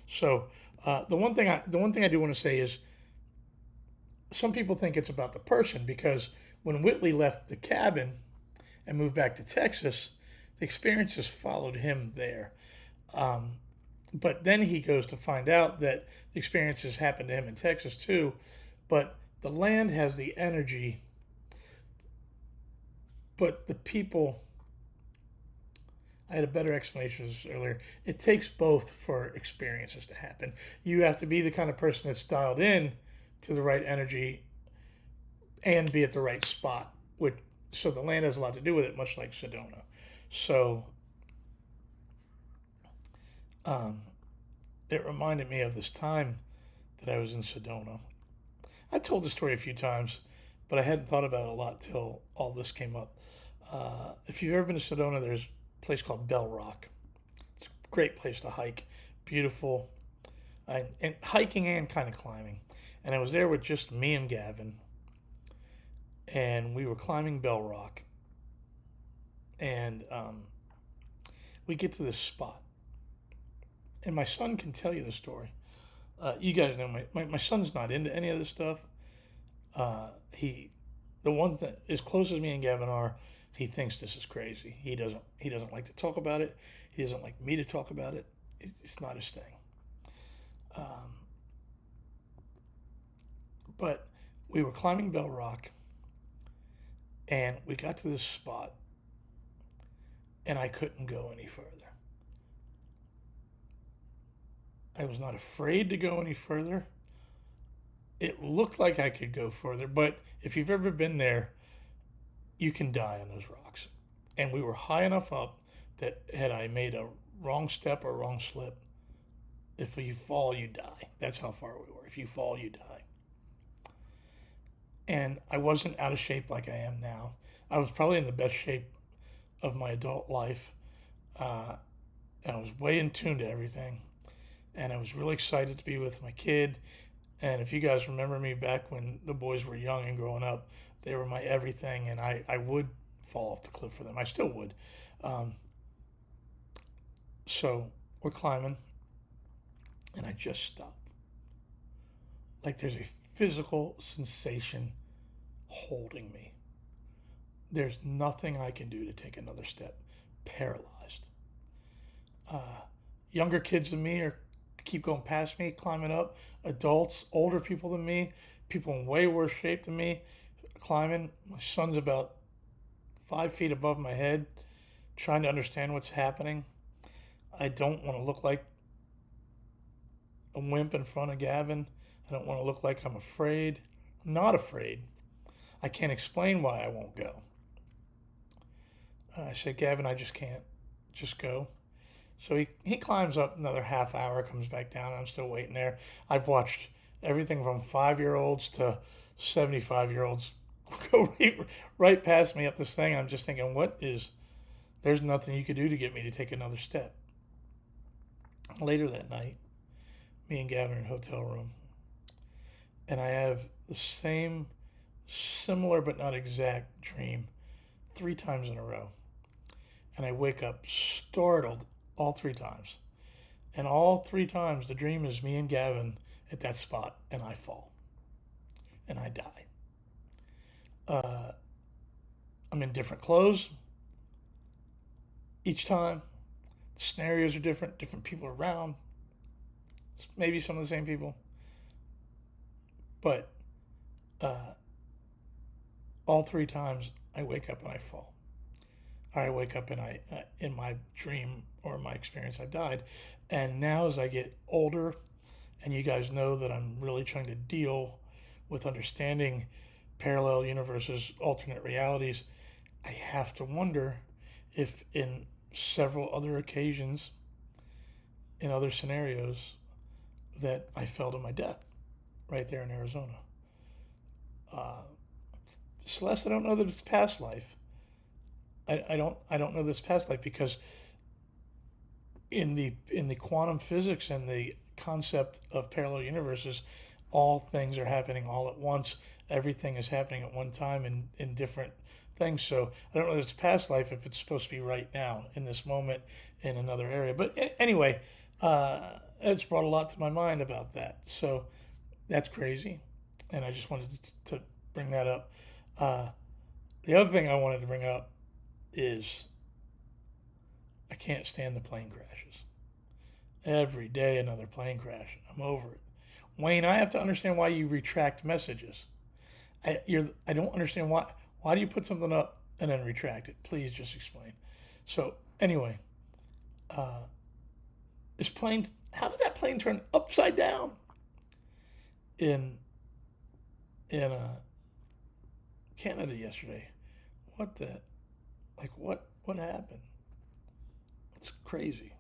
So the one thing I do want to say is, some people think it's about the person, because when Whitley left the cabin and moved back to Texas, the experiences followed him there. But then he goes to find out that the experiences happened to him in Texas too. But the land has the energy, but the people, I had a better explanation earlier. It takes both for experiences to happen. You have to be the kind of person that's dialed in to the right energy and be at the right spot. So the land has a lot to do with it, much like Sedona. So it reminded me of this time that I was in Sedona. I've told this story a few times, but I hadn't thought about it a lot till all this came up. If you've ever been to Sedona, there's a place called Bell Rock. It's a great place to hike, beautiful, and hiking and kind of climbing. And I was there with just me and Gavin, and we were climbing Bell Rock, and we get to this spot, and my son can tell you the story. You guys know my son's not into any of this stuff. The one that, as close as me and Gavin are, he thinks this is crazy. He doesn't like to talk about it. He doesn't like me to talk about it. It's not his thing. But we were climbing Bell Rock, and we got to this spot, and I couldn't go any further. I was not afraid to go any further. It looked like I could go further, but if you've ever been there, you can die on those rocks. And we were high enough up that had I made a wrong step or wrong slip, if you fall, you die. That's how far we were. If you fall, you die. And I wasn't out of shape like I am now. I was probably in the best shape of my adult life. And I was way in tune to everything. And I was really excited to be with my kid. And if you guys remember me back when the boys were young and growing up, they were my everything. And I would fall off the cliff for them. I still would. So we're climbing. And I just stop. Like there's a physical sensation holding me. There's nothing I can do to take another step. Paralyzed. Younger kids than me are keep going past me, climbing up. Adults, older people than me, people in way worse shape than me, climbing. My son's about 5 feet above my head, trying to understand what's happening. I don't want to look like a wimp in front of Gavin. I don't want to look like I'm afraid. I'm not afraid. I can't explain why I won't go. I said, Gavin, I just can't. Just go. So he climbs up another half hour, comes back down. I'm still waiting there. I've watched everything from 5-year-olds to 75-year-olds go right past me up this thing. I'm just thinking, there's nothing you could do to get me to take another step. Later that night, me and Gavin are in a hotel room. And I have the same, similar but not exact dream 3 times in a row. And I wake up startled all 3 times. And all 3 times the dream is me and Gavin at that spot, and I fall. And I die. I'm in different clothes each time. The scenarios are different people around. Maybe some of the same people. But all 3 times I wake up and I fall. I wake up and in my dream or my experience, I died. And now as I get older, and you guys know that I'm really trying to deal with understanding parallel universes, alternate realities, I have to wonder if in several other occasions, in other scenarios, that I fell to my death right there in Arizona. Celeste, I don't know that it's past life. I don't know this past life because in the quantum physics and the concept of parallel universes, all things are happening all at once. Everything is happening at one time in different things. So I don't know that it's past life if it's supposed to be right now in this moment in another area. But anyway, it's brought a lot to my mind about that. So that's crazy, and I just wanted to bring that up. The other thing I wanted to bring up is I can't stand the plane crashes. Every day another plane crash. I'm over it. Wayne, I have to understand why you retract messages. I don't understand why. Why do you put something up and then retract it? Please just explain. So anyway, this plane. How did that plane turn upside down in Canada yesterday? What happened? It's crazy.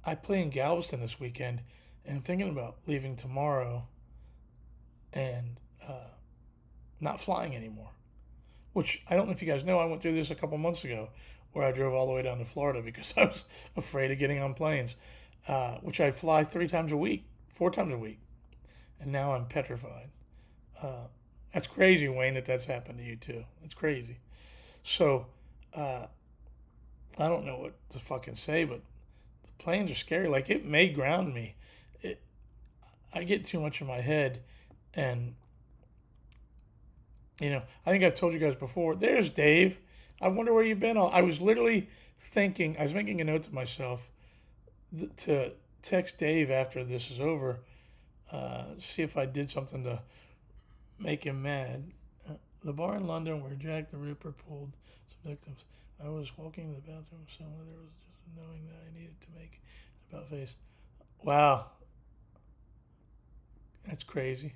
I play in Galveston this weekend, and I'm thinking about leaving tomorrow and not flying anymore. Which I don't know if you guys know, I went through this a couple months ago, where I drove all the way down to Florida because I was afraid of getting on planes, which I fly 3 times a week, 4 times a week, and now I'm petrified. That's crazy, Wayne, that's happened to you too. It's crazy. So, I don't know what to fucking say, but the planes are scary. Like, it may ground me. I get too much in my head, and I think I've told you guys before. There's Dave. I wonder where you've been. I was literally thinking. I was making a note to myself to text Dave after this is over. See if I did something to make him mad. The bar in London where Jack the Ripper pulled some victims. I was walking to the bathroom somewhere. There was just knowing that I needed to make an about face. Wow. That's crazy.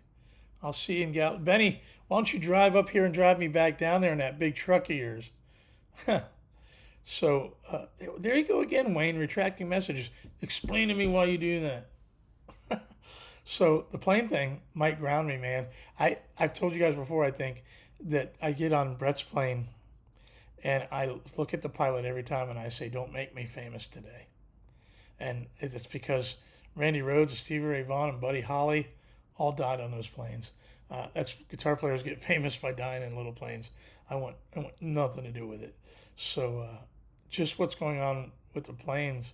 I'll see you in Gal. Benny, why don't you drive up here and drive me back down there in that big truck of yours? So there you go again, Wayne, retracting messages. Explain to me why you do that. So the plane thing might ground me, man. I've told you guys before, I think, that I get on Brett's plane and I look at the pilot every time and I say, "Don't make me famous today." And it's because Randy Rhoads, Stevie Ray Vaughan, and Buddy Holly all died on those planes. That's guitar players get famous by dying in little planes. I want nothing to do with it. So just what's going on with the planes.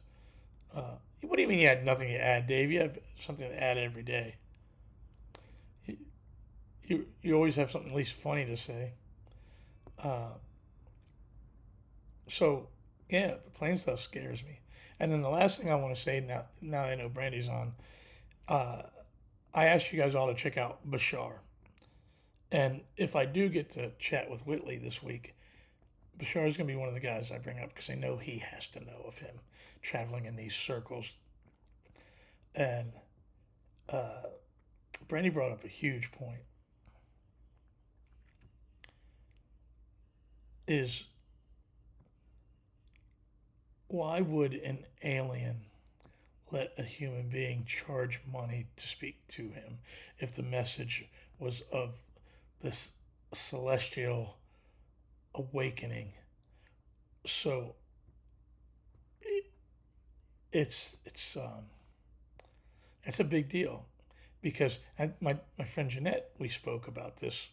What do you mean you had nothing to add, Dave? You have something to add every day. You always have something at least funny to say. Uh, so yeah, the plane stuff scares me. And then the last thing I want to say now I know Brandy's on. Uh, I asked you guys all to check out Bashar, and if I do get to chat with Whitley this week, Bashar is going to be one of the guys I bring up because I know he has to know of him traveling in these circles. And Brandy brought up a huge point. Is why would an alien let a human being charge money to speak to him if the message was of this celestial awakening? So it's a big deal because my friend Jeanette, we spoke about this,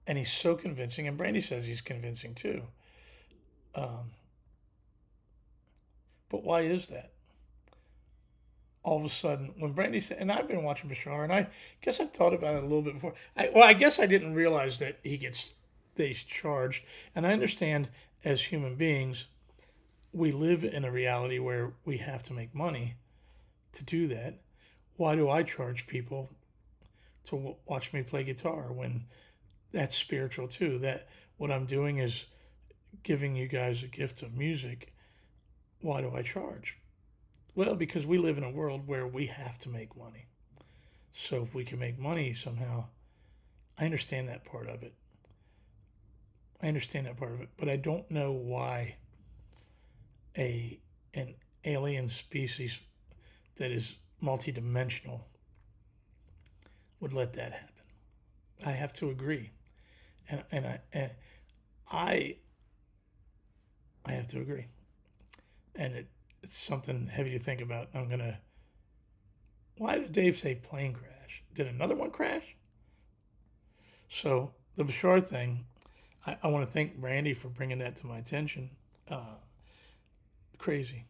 and he's so convincing, and Brandy says he's convincing too. But why is that? All of a sudden, when Brandy said, and I've been watching Bashar, and I guess I've thought about it a little bit before. I guess I didn't realize that he's charged, and I understand as human beings, we live in a reality where we have to make money to do that. Why do I charge people to watch me play guitar when that's spiritual too? That what I'm doing is giving you guys a gift of music. Why do I charge? Well, because we live in a world where we have to make money. So if we can make money somehow, I understand that part of it. But I don't know why an alien species that is multidimensional would let that happen. I have to agree, and I have to agree, and it's something heavy to think about. Why did Dave say plane crash? Did another one crash? So the Bashar thing, I want to thank Brandy for bringing that to my attention. Crazy.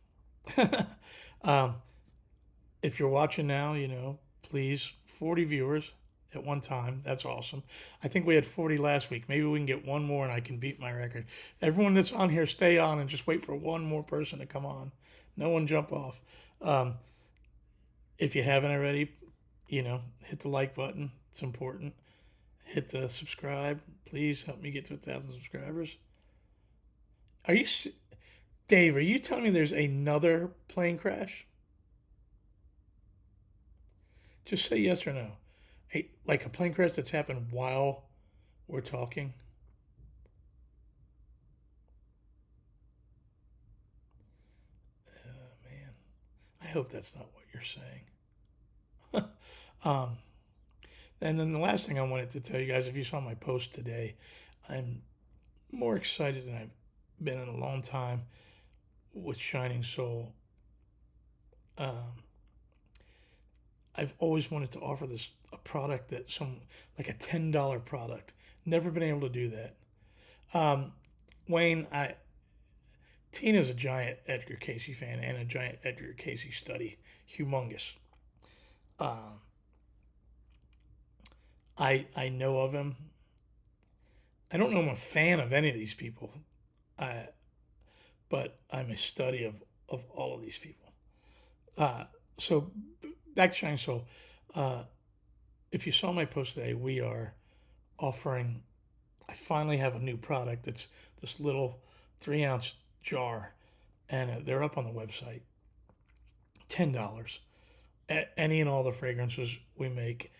If you're watching now, please, 40 viewers at one time. That's awesome. I think we had 40 last week. Maybe we can get one more and I can beat my record. Everyone that's on here, stay on and just wait for one more person to come on. No one jump off. If you haven't already, hit the like button. It's important. Hit the subscribe. Please help me get to 1,000 subscribers. Dave, are you telling me there's another plane crash? Just say yes or no. Like a plane crash that's happened while we're talking. Man, I hope that's not what you're saying. And then the last thing I wanted to tell you guys, if you saw my post today, I'm more excited than I've been in a long time with Shining Soul. I've always wanted to offer a product like a $10 product. Never been able to do that. Wayne, Tina's a giant Edgar Casey fan and a giant Edgar Casey study. Humongous. I know of him. I don't know I'm a fan of any of these people. But I'm a study of all of these people. So back to Shining Soul. If you saw my post today, we are offering, I finally have a new product that's this little 3-ounce jar, and they're up on the website. $10. Any and all the fragrances we make.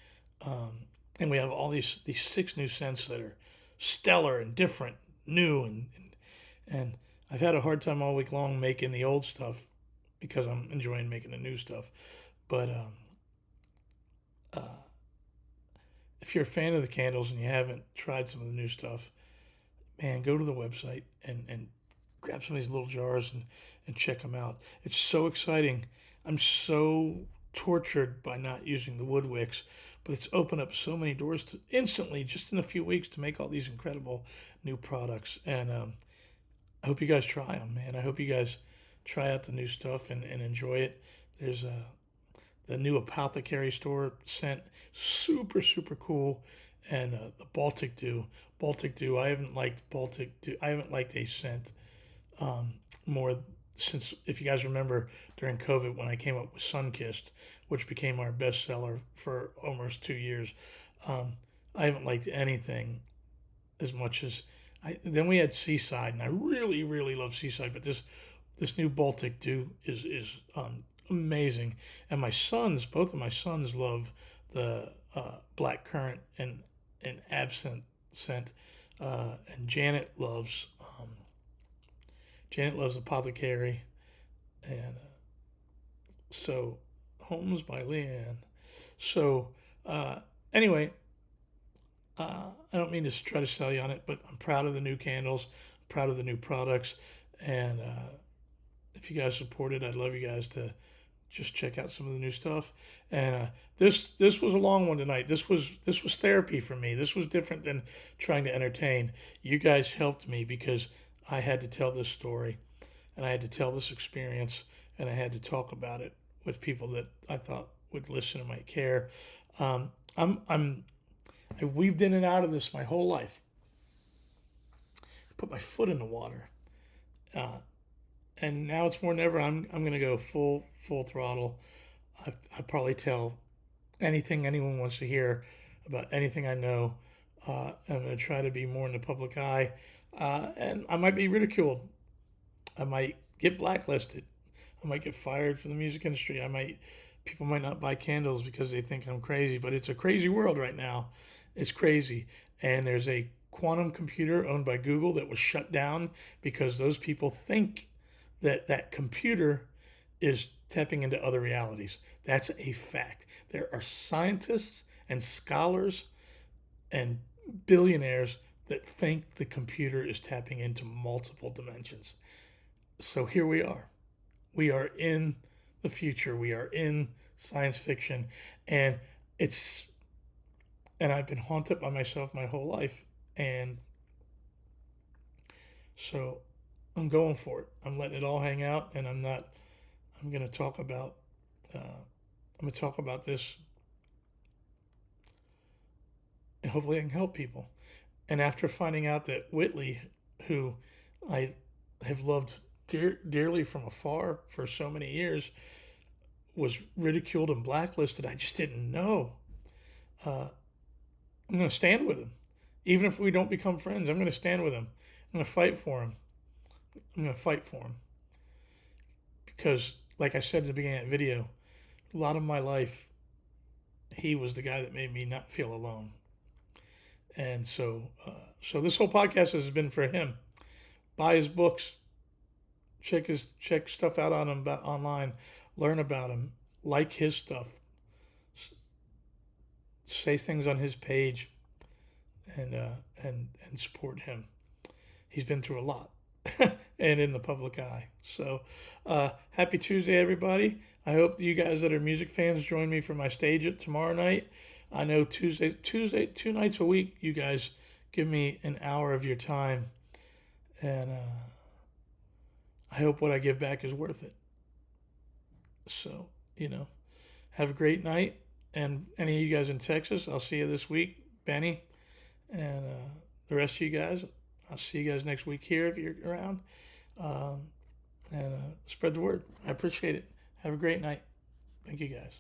And we have all these 6 new scents that are stellar and different, new, and I've had a hard time all week long making the old stuff because I'm enjoying making the new stuff. But if you're a fan of the candles and you haven't tried some of the new stuff, man, go to the website and grab some of these little jars and check them out. It's so exciting. I'm so tortured by not using the wood wicks, but it's opened up so many doors to instantly, just in a few weeks, to make all these incredible new products. And I hope you guys try them, man. I hope you guys try out the new stuff and enjoy it. There's the new Apothecary store scent, super cool, and the Baltic Dew. Baltic Dew. I haven't liked Baltic Dew. I haven't liked a scent more since, if you guys remember, during COVID when I came up with Sunkissed, which became our best seller for almost 2 years. I haven't liked anything as much as then we had Seaside, and I really love Seaside, but this new Baltic Dew is amazing. And both of my sons love the black currant and absinthe scent, and Janet loves Apothecary, and so Homes by Leanne. So anyway, I don't mean to try to sell you on it, but I'm proud of the new candles, proud of the new products, and if you guys support it, I'd love you guys to just check out some of the new stuff. And this was a long one tonight. This was therapy for me. This was different than trying to entertain. You guys helped me because I had to tell this story, and I had to tell this experience, and I had to talk about it with people that I thought would listen and might care. I've weaved in and out of this my whole life. Put my foot in the water, and now it's more than ever. I'm going to go full throttle. I probably tell anything anyone wants to hear about anything I know. I'm going to try to be more in the public eye, and I might be ridiculed. I might get blacklisted. I might get fired from the music industry. People might not buy candles because they think I'm crazy, but it's a crazy world right now. It's crazy. And there's a quantum computer owned by Google that was shut down because those people think that computer is tapping into other realities. That's a fact. There are scientists and scholars and billionaires that think the computer is tapping into multiple dimensions. So here we are. We are in the future. We are in science fiction, and I've been haunted by myself my whole life, and so I'm going for it. I'm letting it all hang out, and I'm going to talk about this, and hopefully I can help people. And after finding out that Whitley, who I have loved dearly from afar for so many years, was ridiculed and blacklisted, I just didn't know. I'm going to stand with him. Even if we don't become friends, I'm going to stand with him. I'm going to fight for him. I'm going to fight for him. Because, like I said in the beginning of that video, a lot of my life, he was the guy that made me not feel alone. And so this whole podcast has been for him. Buy his books. Check stuff out on him online. Learn about him. Like his stuff. Say things on his page, and support him. He's been through a lot, and in the public eye. So, happy Tuesday, everybody. I hope that you guys that are music fans join me for my stage at tomorrow night. I know Tuesday, 2 nights a week, you guys give me an hour of your time, and I hope what I give back is worth it. So, have a great night. And any of you guys in Texas, I'll see you this week, Benny, and the rest of you guys. I'll see you guys next week here if you're around. And spread the word. I appreciate it. Have a great night. Thank you, guys.